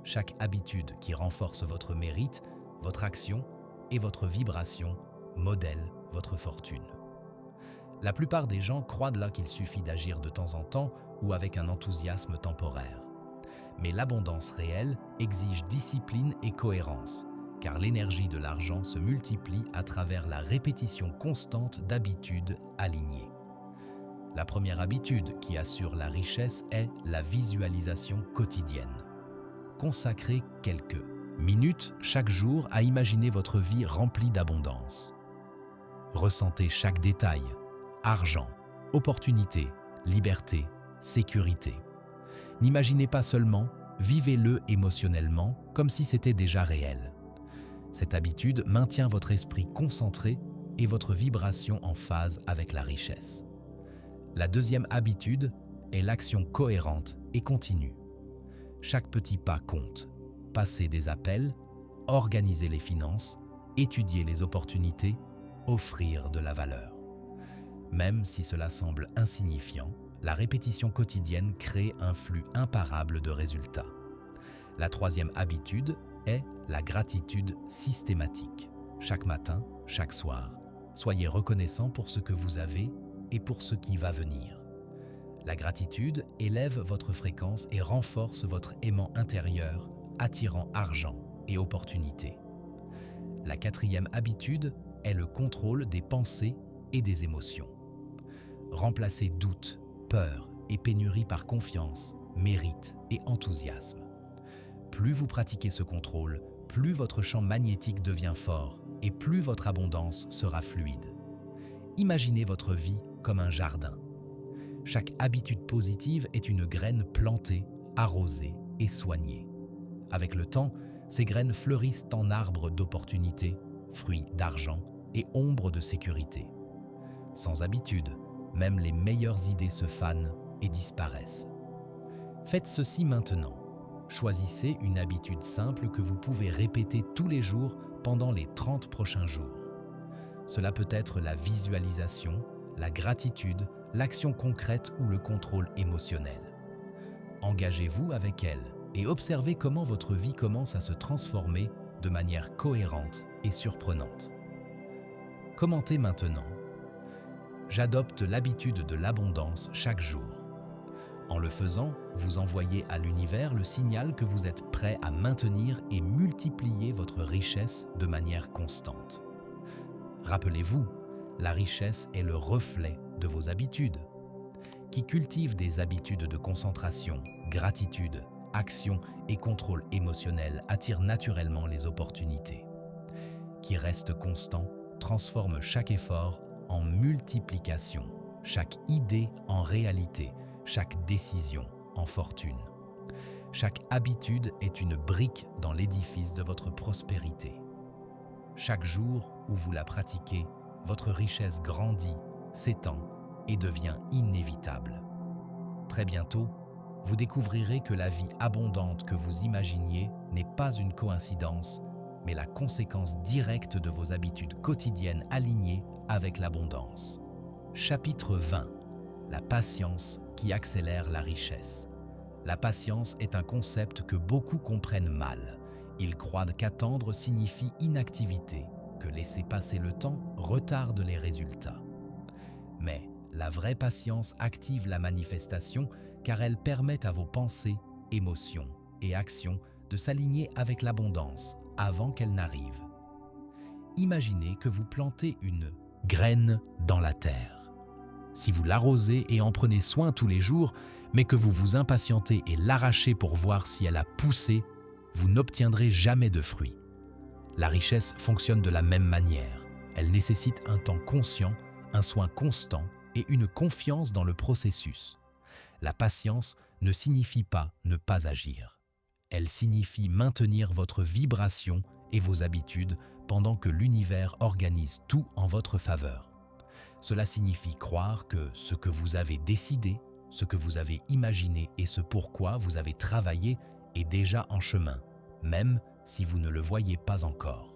Chaque habitude qui renforce votre mérite, votre action et votre vibration modèle votre fortune. La plupart des gens croient là qu'il suffit d'agir de temps en temps ou avec un enthousiasme temporaire. Mais l'abondance réelle exige discipline et cohérence, car l'énergie de l'argent se multiplie à travers la répétition constante d'habitudes alignées. La première habitude qui assure la richesse est la visualisation quotidienne. Consacrez quelques minutes chaque jour à imaginer votre vie remplie d'abondance. Ressentez chaque détail, argent, opportunité, liberté, sécurité. N'imaginez pas seulement, vivez-le émotionnellement comme si c'était déjà réel. Cette habitude maintient votre esprit concentré et votre vibration en phase avec la richesse. La deuxième habitude est l'action cohérente et continue. Chaque petit pas compte. Passer des appels, organiser les finances, étudier les opportunités, offrir de la valeur. Même si cela semble insignifiant, la répétition quotidienne crée un flux imparable de résultats. La troisième habitude est la gratitude systématique. Chaque matin, chaque soir, soyez reconnaissant pour ce que vous avez et pour ce qui va venir. La gratitude élève votre fréquence et renforce votre aimant intérieur, attirant argent et opportunités. La quatrième habitude est le contrôle des pensées et des émotions. Remplacez doute, peur et pénurie par confiance, mérite et enthousiasme. Plus vous pratiquez ce contrôle, plus votre champ magnétique devient fort et plus votre abondance sera fluide. Imaginez votre vie comme un jardin. Chaque habitude positive est une graine plantée, arrosée et soignée. Avec le temps, ces graines fleurissent en arbres d'opportunités, fruits d'argent et ombres de sécurité. Sans habitude, même les meilleures idées se fanent et disparaissent. Faites ceci maintenant. Choisissez une habitude simple que vous pouvez répéter tous les jours pendant les 30 prochains jours. Cela peut être la visualisation, la gratitude, l'action concrète ou le contrôle émotionnel. Engagez-vous avec elle et observez comment votre vie commence à se transformer de manière cohérente et surprenante. Commentez maintenant. J'adopte l'habitude de l'abondance chaque jour. En le faisant, vous envoyez à l'univers le signal que vous êtes prêt à maintenir et multiplier votre richesse de manière constante. Rappelez-vous, la richesse est le reflet de vos habitudes. Qui cultive des habitudes de concentration, gratitude, action et contrôle émotionnel attire naturellement les opportunités. Qui reste constant transforme chaque effort en multiplication, chaque idée en réalité, chaque décision en fortune. Chaque habitude est une brique dans l'édifice de votre prospérité. Chaque jour où vous la pratiquez, votre richesse grandit, s'étend et devient inévitable. Très bientôt, vous découvrirez que la vie abondante que vous imaginiez n'est pas une coïncidence, mais la conséquence directe de vos habitudes quotidiennes alignées avec l'abondance. Chapitre 20. La patience qui accélère la richesse. La patience est un concept que beaucoup comprennent mal. Ils croient qu'attendre signifie inactivité, que laisser passer le temps retarde les résultats. Mais la vraie patience active la manifestation car elle permet à vos pensées, émotions et actions de s'aligner avec l'abondance avant qu'elle n'arrive. Imaginez que vous plantez une graine dans la terre. Si vous l'arrosez et en prenez soin tous les jours, mais que vous vous impatientez et l'arrachez pour voir si elle a poussé, vous n'obtiendrez jamais de fruits. La richesse fonctionne de la même manière. Elle nécessite un temps conscient, un soin constant et une confiance dans le processus. La patience ne signifie pas ne pas agir. Elle signifie maintenir votre vibration et vos habitudes pendant que l'univers organise tout en votre faveur. Cela signifie croire que ce que vous avez décidé, ce que vous avez imaginé et ce pourquoi vous avez travaillé est déjà en chemin, même si vous ne le voyez pas encore.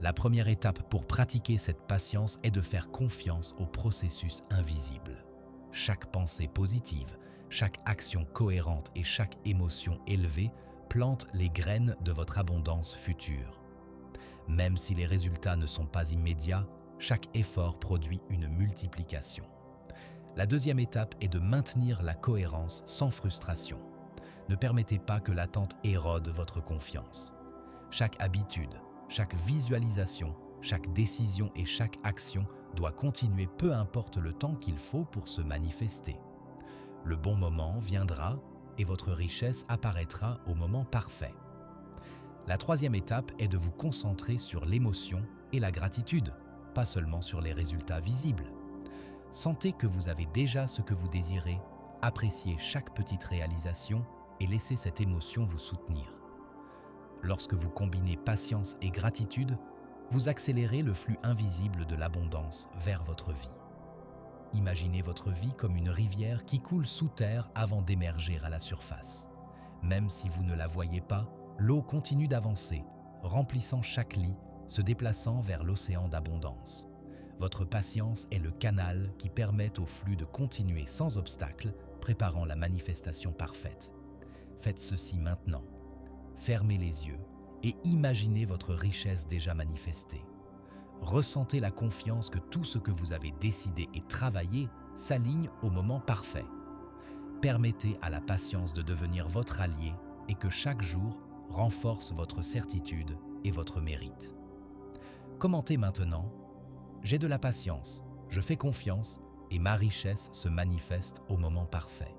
La première étape pour pratiquer cette patience est de faire confiance au processus invisible. Chaque pensée positive, chaque action cohérente et chaque émotion élevée plante les graines de votre abondance future. Même si les résultats ne sont pas immédiats, chaque effort produit une multiplication. La deuxième étape est de maintenir la cohérence sans frustration. Ne permettez pas que l'attente érode votre confiance. Chaque habitude, chaque visualisation, chaque décision et chaque action doit continuer peu importe le temps qu'il faut pour se manifester. Le bon moment viendra et votre richesse apparaîtra au moment parfait. La troisième étape est de vous concentrer sur l'émotion et la gratitude, pas seulement sur les résultats visibles. Sentez que vous avez déjà ce que vous désirez, appréciez chaque petite réalisation et laissez cette émotion vous soutenir. Lorsque vous combinez patience et gratitude, vous accélérez le flux invisible de l'abondance vers votre vie. Imaginez votre vie comme une rivière qui coule sous terre avant d'émerger à la surface. Même si vous ne la voyez pas, l'eau continue d'avancer, remplissant chaque lit, se déplaçant vers l'océan d'abondance. Votre patience est le canal qui permet au flux de continuer sans obstacle, préparant la manifestation parfaite. Faites ceci maintenant. Fermez les yeux et imaginez votre richesse déjà manifestée. Ressentez la confiance que tout ce que vous avez décidé et travaillé s'aligne au moment parfait. Permettez à la patience de devenir votre allié et que chaque jour renforce votre certitude et votre mérite. Commentez maintenant « J'ai de la patience, je fais confiance et ma richesse se manifeste au moment parfait ».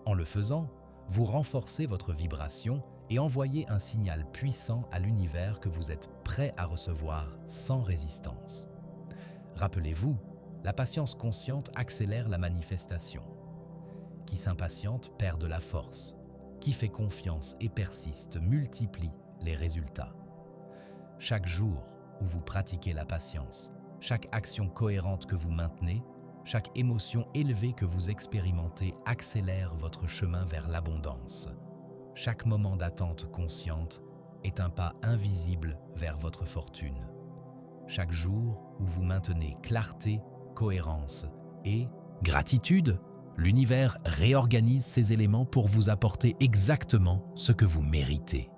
En le faisant, vous renforcez votre vibration et envoyez un signal puissant à l'univers que vous êtes prêt à recevoir sans résistance. Rappelez-vous, la patience consciente accélère la manifestation. Qui s'impatiente perd de la force. Qui fait confiance et persiste multiplie les résultats. Chaque jour où vous pratiquez la patience, chaque action cohérente que vous maintenez, chaque émotion élevée que vous expérimentez accélère votre chemin vers l'abondance. Chaque moment d'attente consciente est un pas invisible vers votre fortune. Chaque jour où vous maintenez clarté, cohérence et gratitude, l'univers réorganise ces éléments pour vous apporter exactement ce que vous méritez.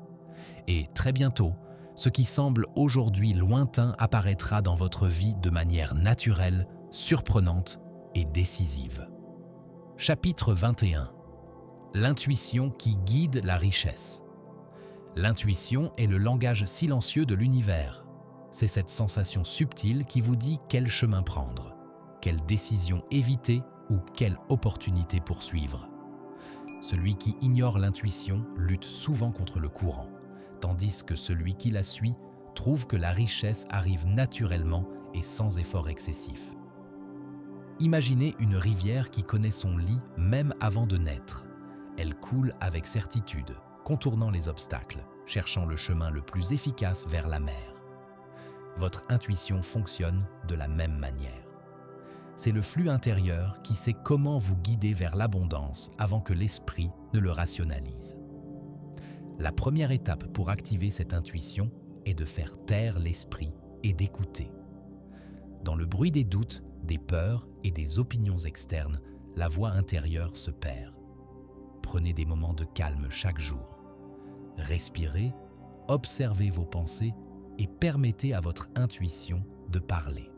Et très bientôt, ce qui semble aujourd'hui lointain apparaîtra dans votre vie de manière naturelle, surprenante et décisive. Chapitre 21. L'intuition qui guide la richesse. L'intuition est le langage silencieux de l'univers. C'est cette sensation subtile qui vous dit quel chemin prendre, quelle décision éviter ou quelle opportunité poursuivre. Celui qui ignore l'intuition lutte souvent contre le courant, tandis que celui qui la suit trouve que la richesse arrive naturellement et sans effort excessif. Imaginez une rivière qui connaît son lit même avant de naître. Elle coule avec certitude, contournant les obstacles, cherchant le chemin le plus efficace vers la mer. Votre intuition fonctionne de la même manière. C'est le flux intérieur qui sait comment vous guider vers l'abondance avant que l'esprit ne le rationalise. La première étape pour activer cette intuition est de faire taire l'esprit et d'écouter. Dans le bruit des doutes, des peurs et des opinions externes, la voix intérieure se perd. Prenez des moments de calme chaque jour. Respirez, observez vos pensées et permettez à votre intuition de parler.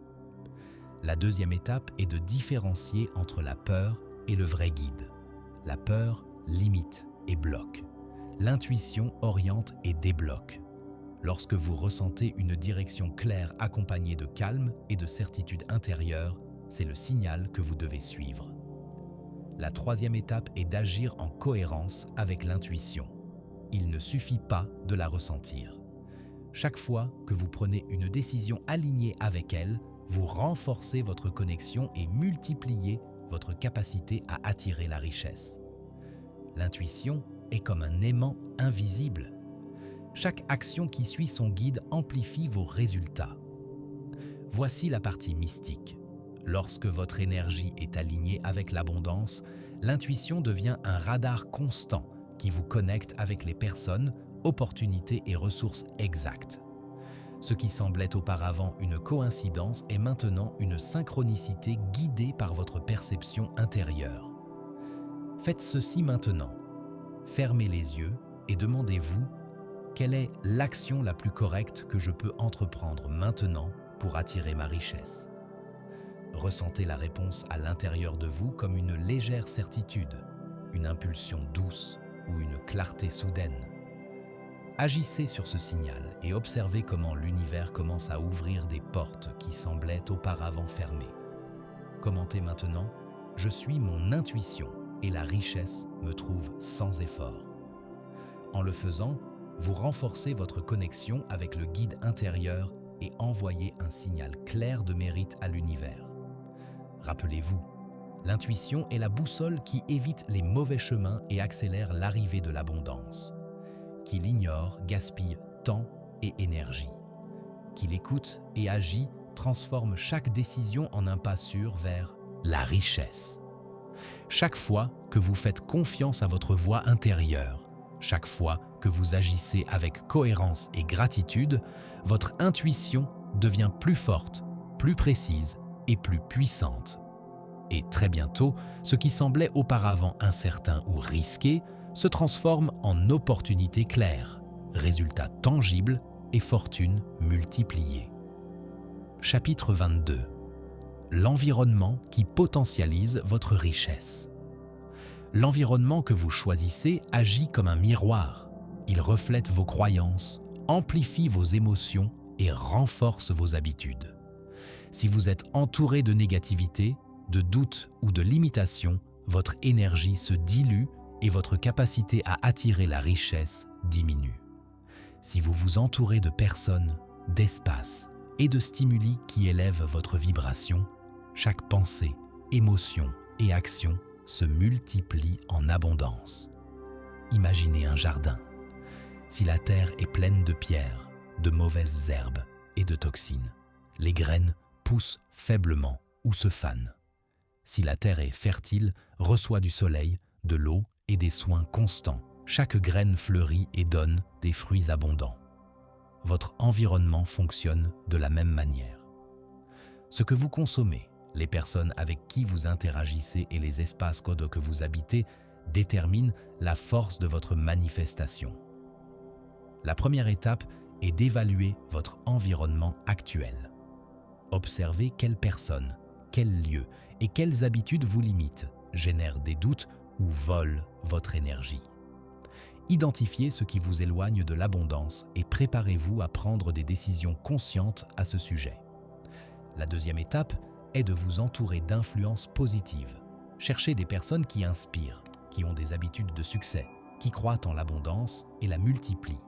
La deuxième étape est de différencier entre la peur et le vrai guide. La peur limite et bloque. L'intuition oriente et débloque. Lorsque vous ressentez une direction claire accompagnée de calme et de certitude intérieure, c'est le signal que vous devez suivre. La troisième étape est d'agir en cohérence avec l'intuition. Il ne suffit pas de la ressentir. Chaque fois que vous prenez une décision alignée avec elle, vous renforcez votre connexion et multipliez votre capacité à attirer la richesse. L'intuition est comme un aimant invisible. Chaque action qui suit son guide amplifie vos résultats. Voici la partie mystique. Lorsque votre énergie est alignée avec l'abondance, l'intuition devient un radar constant qui vous connecte avec les personnes, opportunités et ressources exactes. Ce qui semblait auparavant une coïncidence est maintenant une synchronicité guidée par votre perception intérieure. Faites ceci maintenant. Fermez les yeux et demandez-vous quelle est l'action la plus correcte que je peux entreprendre maintenant pour attirer ma richesse. Ressentez la réponse à l'intérieur de vous comme une légère certitude, une impulsion douce ou une clarté soudaine. Agissez sur ce signal et observez comment l'univers commence à ouvrir des portes qui semblaient auparavant fermées. Commentez maintenant « Je suis mon intuition et la richesse me trouve sans effort ». En le faisant, vous renforcez votre connexion avec le guide intérieur et envoyez un signal clair de mérite à l'univers. Rappelez-vous, l'intuition est la boussole qui évite les mauvais chemins et accélère l'arrivée de l'abondance. Qui l'ignore gaspille temps et énergie. Qui l'écoute et agit transforme chaque décision en un pas sûr vers la richesse. Chaque fois que vous faites confiance à votre voix intérieure, chaque fois que vous agissez avec cohérence et gratitude, votre intuition devient plus forte, plus précise et plus puissante. Et très bientôt, ce qui semblait auparavant incertain ou risqué se transforme en opportunité claire, résultat tangible et fortune multipliée. Chapitre 22. L'environnement qui potentialise votre richesse. L'environnement que vous choisissez agit comme un miroir. Il reflète vos croyances, amplifie vos émotions et renforce vos habitudes. Si vous êtes entouré de négativité, de doutes ou de limitations, votre énergie se dilue et votre capacité à attirer la richesse diminue. Si vous vous entourez de personnes, d'espaces et de stimuli qui élèvent votre vibration, chaque pensée, émotion et action se multiplie en abondance. Imaginez un jardin. Si la terre est pleine de pierres, de mauvaises herbes et de toxines, les graines poussent faiblement ou se fanent. Si la terre est fertile, reçoit du soleil, de l'eau et des soins constants, chaque graine fleurit et donne des fruits abondants. Votre environnement fonctionne de la même manière. Ce que vous consommez, les personnes avec qui vous interagissez et les espaces que vous habitez déterminent la force de votre manifestation. La première étape est d'évaluer votre environnement actuel. Observez quelles personnes, quel lieu et quelles habitudes vous limitent, génèrent des doutes ou volent votre énergie. Identifiez ce qui vous éloigne de l'abondance et préparez-vous à prendre des décisions conscientes à ce sujet. La deuxième étape est de vous entourer d'influences positives. Cherchez des personnes qui inspirent, qui ont des habitudes de succès, qui croient en l'abondance et la multiplient.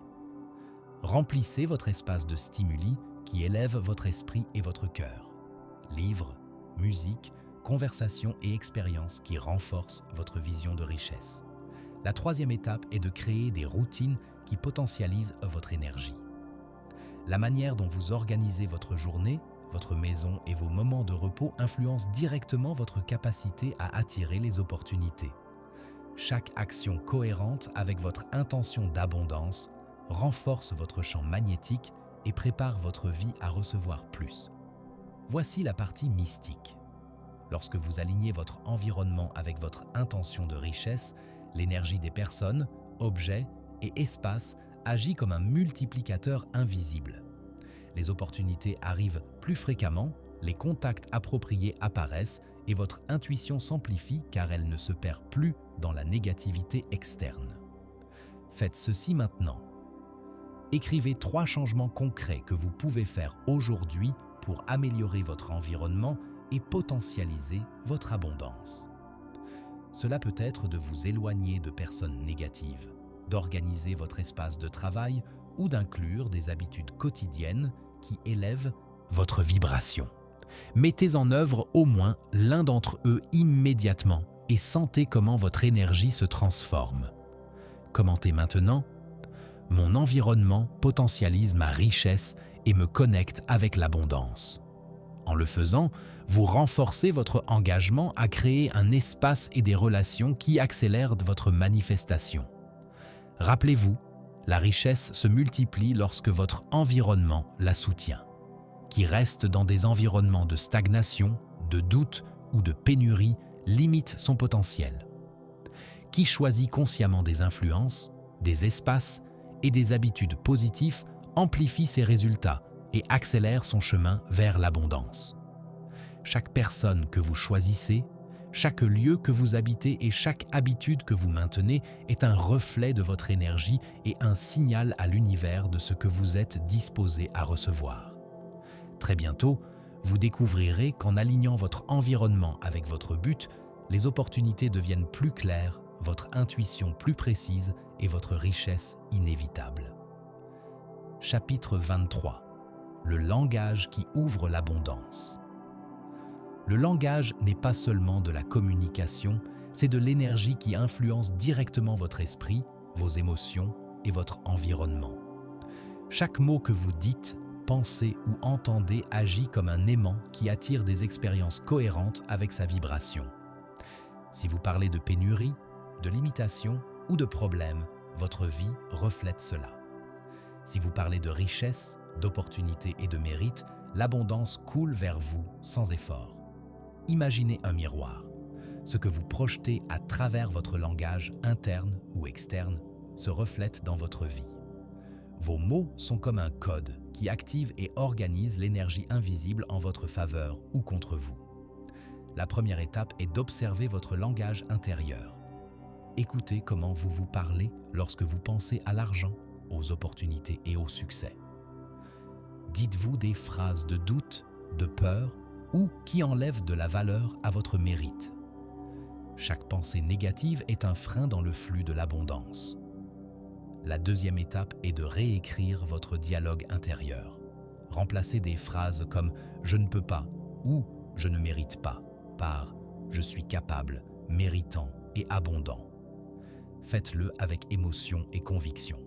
Remplissez votre espace de stimuli qui élèvent votre esprit et votre cœur. Livres, musique, conversations et expériences qui renforcent votre vision de richesse. La troisième étape est de créer des routines qui potentialisent votre énergie. La manière dont vous organisez votre journée, votre maison et vos moments de repos influencent directement votre capacité à attirer les opportunités. Chaque action cohérente avec votre intention d'abondance renforce votre champ magnétique et prépare votre vie à recevoir plus. Voici la partie mystique. Lorsque vous alignez votre environnement avec votre intention de richesse, l'énergie des personnes, objets et espaces agit comme un multiplicateur invisible. Les opportunités arrivent plus fréquemment, les contacts appropriés apparaissent et votre intuition s'amplifie car elle ne se perd plus dans la négativité externe. Faites ceci maintenant. Écrivez 3 changements concrets que vous pouvez faire aujourd'hui pour améliorer votre environnement et potentialiser votre abondance. Cela peut être de vous éloigner de personnes négatives, d'organiser votre espace de travail ou d'inclure des habitudes quotidiennes qui élèvent votre vibration. Mettez en œuvre au moins l'un d'entre eux immédiatement et sentez comment votre énergie se transforme. Commentez maintenant. Mon environnement potentialise ma richesse et me connecte avec l'abondance. En le faisant, vous renforcez votre engagement à créer un espace et des relations qui accélèrent votre manifestation. Rappelez-vous, la richesse se multiplie lorsque votre environnement la soutient. Qui reste dans des environnements de stagnation, de doute ou de pénurie limite son potentiel. Qui choisit consciemment des influences, des espaces et des habitudes positives amplifie ses résultats et accélère son chemin vers l'abondance. Chaque personne que vous choisissez, chaque lieu que vous habitez et chaque habitude que vous maintenez est un reflet de votre énergie et un signal à l'univers de ce que vous êtes disposé à recevoir. Très bientôt, vous découvrirez qu'en alignant votre environnement avec votre but, les opportunités deviennent plus claires, votre intuition plus précise et votre richesse inévitable. Chapitre 23. Le langage qui ouvre l'abondance. Le langage n'est pas seulement de la communication, c'est de l'énergie qui influence directement votre esprit, vos émotions et votre environnement. Chaque mot que vous dites, pensez ou entendez agit comme un aimant qui attire des expériences cohérentes avec sa vibration. Si vous parlez de pénurie, de limitation ou de problèmes, votre vie reflète cela. Si vous parlez de richesse, d'opportunités et de mérite, l'abondance coule vers vous sans effort. Imaginez un miroir. Ce que vous projetez à travers votre langage interne ou externe se reflète dans votre vie. Vos mots sont comme un code qui active et organise l'énergie invisible en votre faveur ou contre vous. La première étape est d'observer votre langage intérieur. Écoutez comment vous vous parlez lorsque vous pensez à l'argent, aux opportunités et au succès. Dites-vous des phrases de doute, de peur ou qui enlèvent de la valeur à votre mérite. Chaque pensée négative est un frein dans le flux de l'abondance. La deuxième étape est de réécrire votre dialogue intérieur. Remplacez des phrases comme « je ne peux pas » ou « je ne mérite pas » par « je suis capable, méritant et abondant ». Faites-le avec émotion et conviction.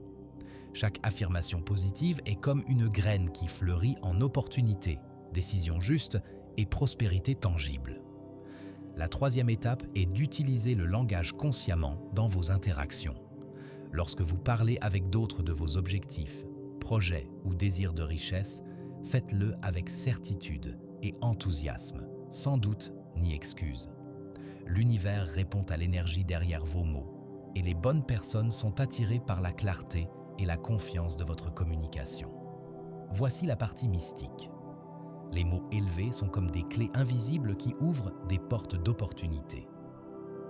Chaque affirmation positive est comme une graine qui fleurit en opportunité, décision juste et prospérité tangible. La troisième étape est d'utiliser le langage consciemment dans vos interactions. Lorsque vous parlez avec d'autres de vos objectifs, projets ou désirs de richesse, faites-le avec certitude et enthousiasme, sans doute ni excuse. L'univers répond à l'énergie derrière vos mots et les bonnes personnes sont attirées par la clarté et la confiance de votre communication. Voici la partie mystique. Les mots élevés sont comme des clés invisibles qui ouvrent des portes d'opportunités.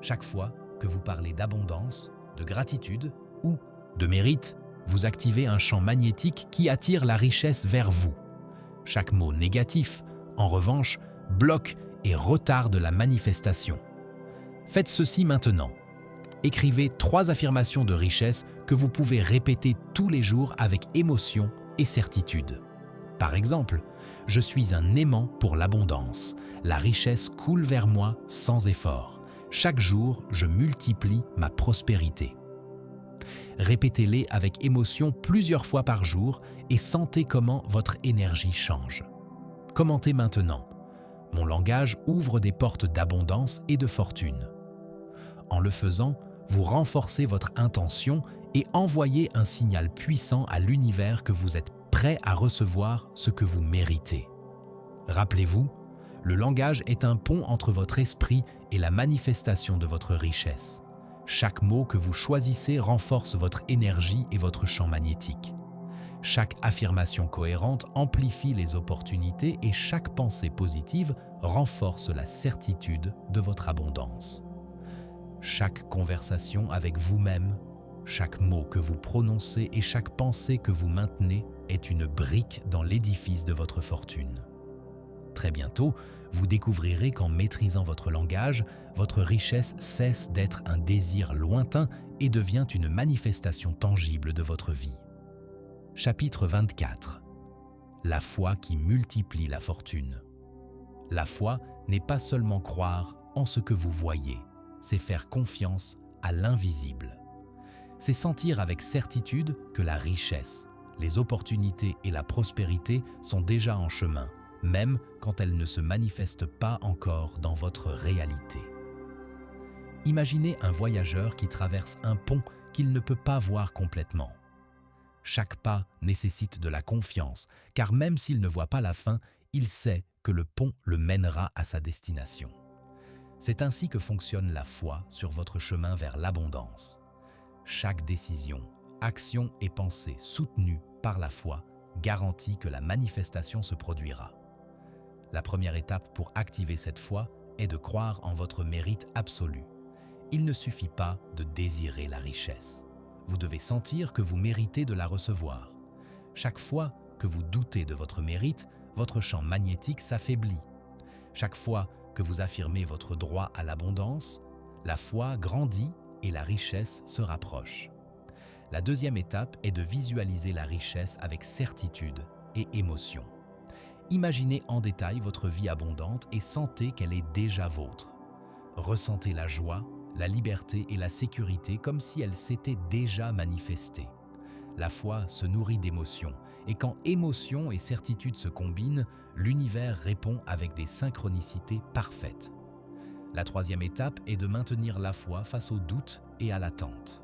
Chaque fois que vous parlez d'abondance, de gratitude ou de mérite, vous activez un champ magnétique qui attire la richesse vers vous. Chaque mot négatif, en revanche, bloque et retarde la manifestation. Faites ceci maintenant. Écrivez 3 affirmations de richesse que vous pouvez répéter tous les jours avec émotion et certitude. Par exemple, « Je suis un aimant pour l'abondance. La richesse coule vers moi sans effort. Chaque jour, je multiplie ma prospérité. » Répétez-les avec émotion plusieurs fois par jour et sentez comment votre énergie change. Commentez maintenant. Mon langage ouvre des portes d'abondance et de fortune. En le faisant, vous renforcez votre intention et envoyez un signal puissant à l'univers que vous êtes prêt à recevoir ce que vous méritez. Rappelez-vous, le langage est un pont entre votre esprit et la manifestation de votre richesse. Chaque mot que vous choisissez renforce votre énergie et votre champ magnétique. Chaque affirmation cohérente amplifie les opportunités et chaque pensée positive renforce la certitude de votre abondance. Chaque conversation avec vous-même, chaque mot que vous prononcez et chaque pensée que vous maintenez est une brique dans l'édifice de votre fortune. Très bientôt, vous découvrirez qu'en maîtrisant votre langage, votre richesse cesse d'être un désir lointain et devient une manifestation tangible de votre vie. Chapitre 24. La foi qui multiplie la fortune. La foi n'est pas seulement croire en ce que vous voyez, c'est faire confiance à l'invisible. C'est sentir avec certitude que la richesse, les opportunités et la prospérité sont déjà en chemin, même quand elles ne se manifestent pas encore dans votre réalité. Imaginez un voyageur qui traverse un pont qu'il ne peut pas voir complètement. Chaque pas nécessite de la confiance, car même s'il ne voit pas la fin, il sait que le pont le mènera à sa destination. C'est ainsi que fonctionne la foi sur votre chemin vers l'abondance. Chaque décision, action et pensée soutenue par la foi garantit que la manifestation se produira. La première étape pour activer cette foi est de croire en votre mérite absolu. Il ne suffit pas de désirer la richesse. Vous devez sentir que vous méritez de la recevoir. Chaque fois que vous doutez de votre mérite, votre champ magnétique s'affaiblit. Chaque fois que vous affirmez votre droit à l'abondance, la foi grandit et la richesse se rapproche. La deuxième étape est de visualiser la richesse avec certitude et émotion. Imaginez en détail votre vie abondante et sentez qu'elle est déjà vôtre. Ressentez la joie, la liberté et la sécurité comme si elles s'étaient déjà manifestées. La foi se nourrit d'émotions, et quand émotion et certitude se combinent, l'univers répond avec des synchronicités parfaites. La troisième étape est de maintenir la foi face aux doutes et à l'attente.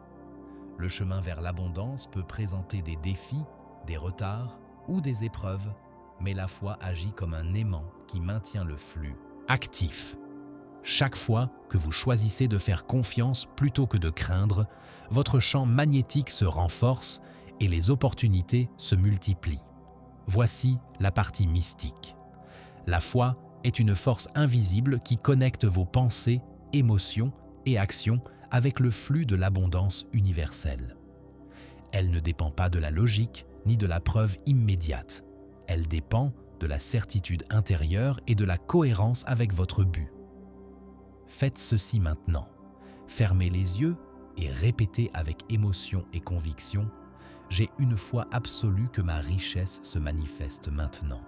Le chemin vers l'abondance peut présenter des défis, des retards ou des épreuves, mais la foi agit comme un aimant qui maintient le flux actif. Chaque fois que vous choisissez de faire confiance plutôt que de craindre, votre champ magnétique se renforce et les opportunités se multiplient. Voici la partie mystique. La foi est une force invisible qui connecte vos pensées, émotions et actions avec le flux de l'abondance universelle. Elle ne dépend pas de la logique ni de la preuve immédiate. Elle dépend de la certitude intérieure et de la cohérence avec votre but. Faites ceci maintenant. Fermez les yeux et répétez avec émotion et conviction « J'ai une foi absolue que ma richesse se manifeste maintenant.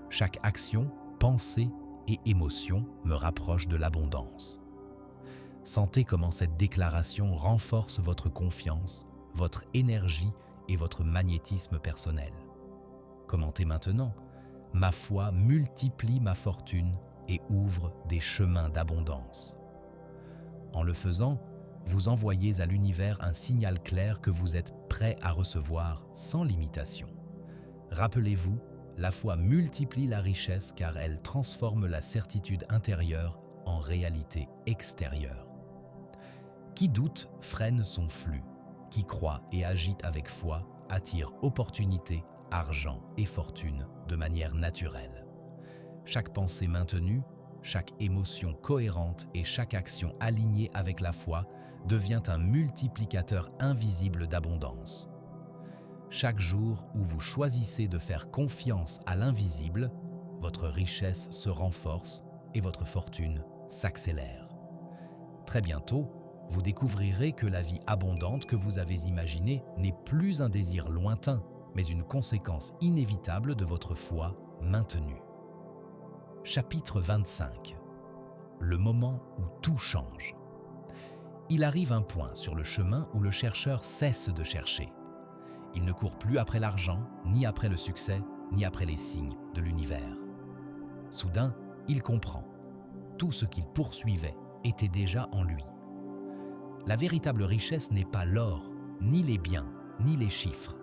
Chaque action, pensée et émotion me rapproche de l'abondance. » Sentez comment cette déclaration renforce votre confiance, votre énergie et votre magnétisme personnel. Commentez maintenant « Ma foi multiplie ma fortune et ouvre des chemins d'abondance. » En le faisant, vous envoyez à l'univers un signal clair que vous êtes prêt à recevoir sans limitation. Rappelez-vous, la foi multiplie la richesse car elle transforme la certitude intérieure en réalité extérieure. Qui doute freine son flux. Qui croit et agit avec foi attire opportunité, argent et fortune de manière naturelle. Chaque pensée maintenue, chaque émotion cohérente et chaque action alignée avec la foi devient un multiplicateur invisible d'abondance. Chaque jour où vous choisissez de faire confiance à l'invisible, votre richesse se renforce et votre fortune s'accélère. Très bientôt, vous découvrirez que la vie abondante que vous avez imaginée n'est plus un désir lointain, mais une conséquence inévitable de votre foi maintenue. Chapitre 25. Le moment où tout change. Il arrive un point sur le chemin où le chercheur cesse de chercher. Il ne court plus après l'argent, ni après le succès, ni après les signes de l'univers. Soudain, il comprend. Tout ce qu'il poursuivait était déjà en lui. La véritable richesse n'est pas l'or, ni les biens, ni les chiffres.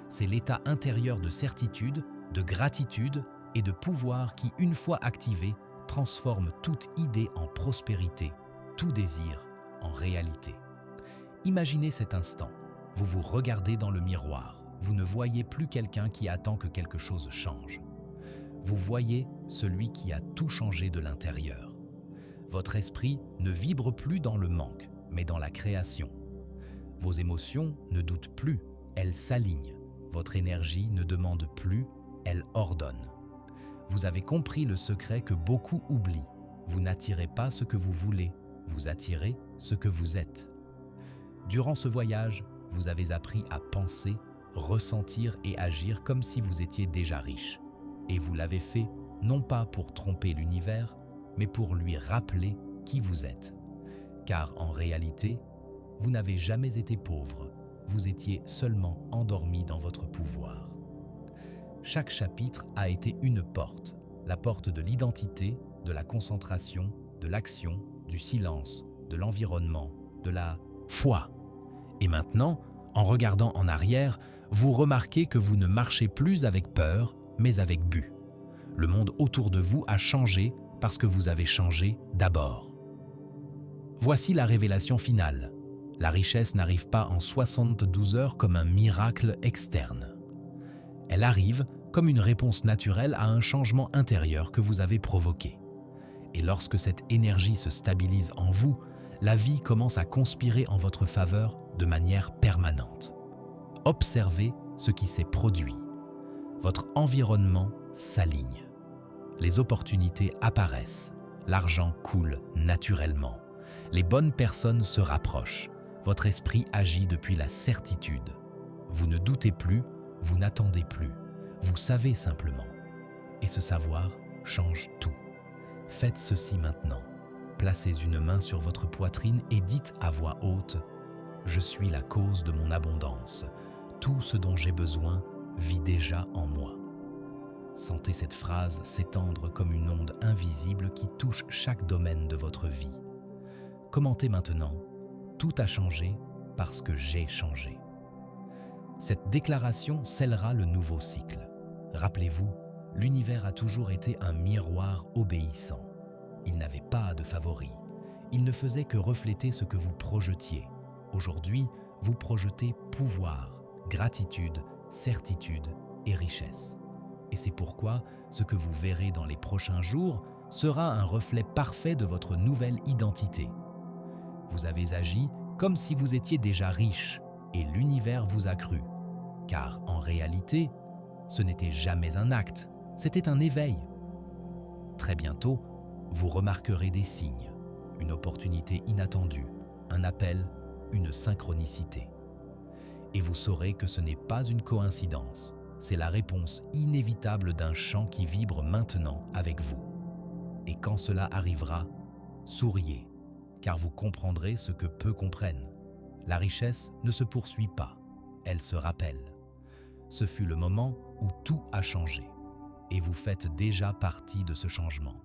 C'est l'état intérieur de certitude, de gratitude et de pouvoir qui, une fois activé, transforme toute idée en prospérité, tout désir en réalité. Imaginez cet instant. Vous vous regardez dans le miroir. Vous ne voyez plus quelqu'un qui attend que quelque chose change. Vous voyez celui qui a tout changé de l'intérieur. Votre esprit ne vibre plus dans le manque, mais dans la création. Vos émotions ne doutent plus, elles s'alignent. Votre énergie ne demande plus, elle ordonne. Vous avez compris le secret que beaucoup oublient. Vous n'attirez pas ce que vous voulez, vous attirez ce que vous êtes. Durant ce voyage, vous avez appris à penser, ressentir et agir comme si vous étiez déjà riche. Et vous l'avez fait non pas pour tromper l'univers, mais pour lui rappeler qui vous êtes. Car en réalité, vous n'avez jamais été pauvre, vous étiez seulement endormi dans votre pouvoir. Chaque chapitre a été une porte, la porte de l'identité, de la concentration, de l'action, du silence, de l'environnement, de la foi. Et maintenant, en regardant en arrière, vous remarquez que vous ne marchez plus avec peur, mais avec but. Le monde autour de vous a changé parce que vous avez changé d'abord. Voici la révélation finale. La richesse n'arrive pas en 72 heures comme un miracle externe. Elle arrive comme une réponse naturelle à un changement intérieur que vous avez provoqué. Et lorsque cette énergie se stabilise en vous, la vie commence à conspirer en votre faveur de manière permanente. Observez ce qui s'est produit. Votre environnement s'aligne. Les opportunités apparaissent. L'argent coule naturellement. Les bonnes personnes se rapprochent. Votre esprit agit depuis la certitude. Vous ne doutez plus, vous n'attendez plus. Vous savez simplement. Et ce savoir change tout. Faites ceci maintenant. Placez une main sur votre poitrine et dites à voix haute « Je suis la cause de mon abondance. Tout ce dont j'ai besoin vit déjà en moi. » Sentez cette phrase s'étendre comme une onde invisible qui touche chaque domaine de votre vie. Commentez maintenant « Tout a changé parce que j'ai changé. » Cette déclaration scellera le nouveau cycle. Rappelez-vous, l'univers a toujours été un miroir obéissant. Il n'avait pas de favoris. Il ne faisait que refléter ce que vous projetiez. Aujourd'hui, vous projetez pouvoir, gratitude, certitude et richesse. Et c'est pourquoi ce que vous verrez dans les prochains jours sera un reflet parfait de votre nouvelle identité. Vous avez agi comme si vous étiez déjà riche et l'univers vous a cru. Car en réalité, ce n'était jamais un acte, c'était un éveil. Très bientôt, vous remarquerez des signes, une opportunité inattendue, un appel, une synchronicité. Et vous saurez que ce n'est pas une coïncidence, c'est la réponse inévitable d'un chant qui vibre maintenant avec vous. Et quand cela arrivera, souriez, car vous comprendrez ce que peu comprennent. La richesse ne se poursuit pas, elle se rappelle. Ce fut le moment où tout a changé, et vous faites déjà partie de ce changement.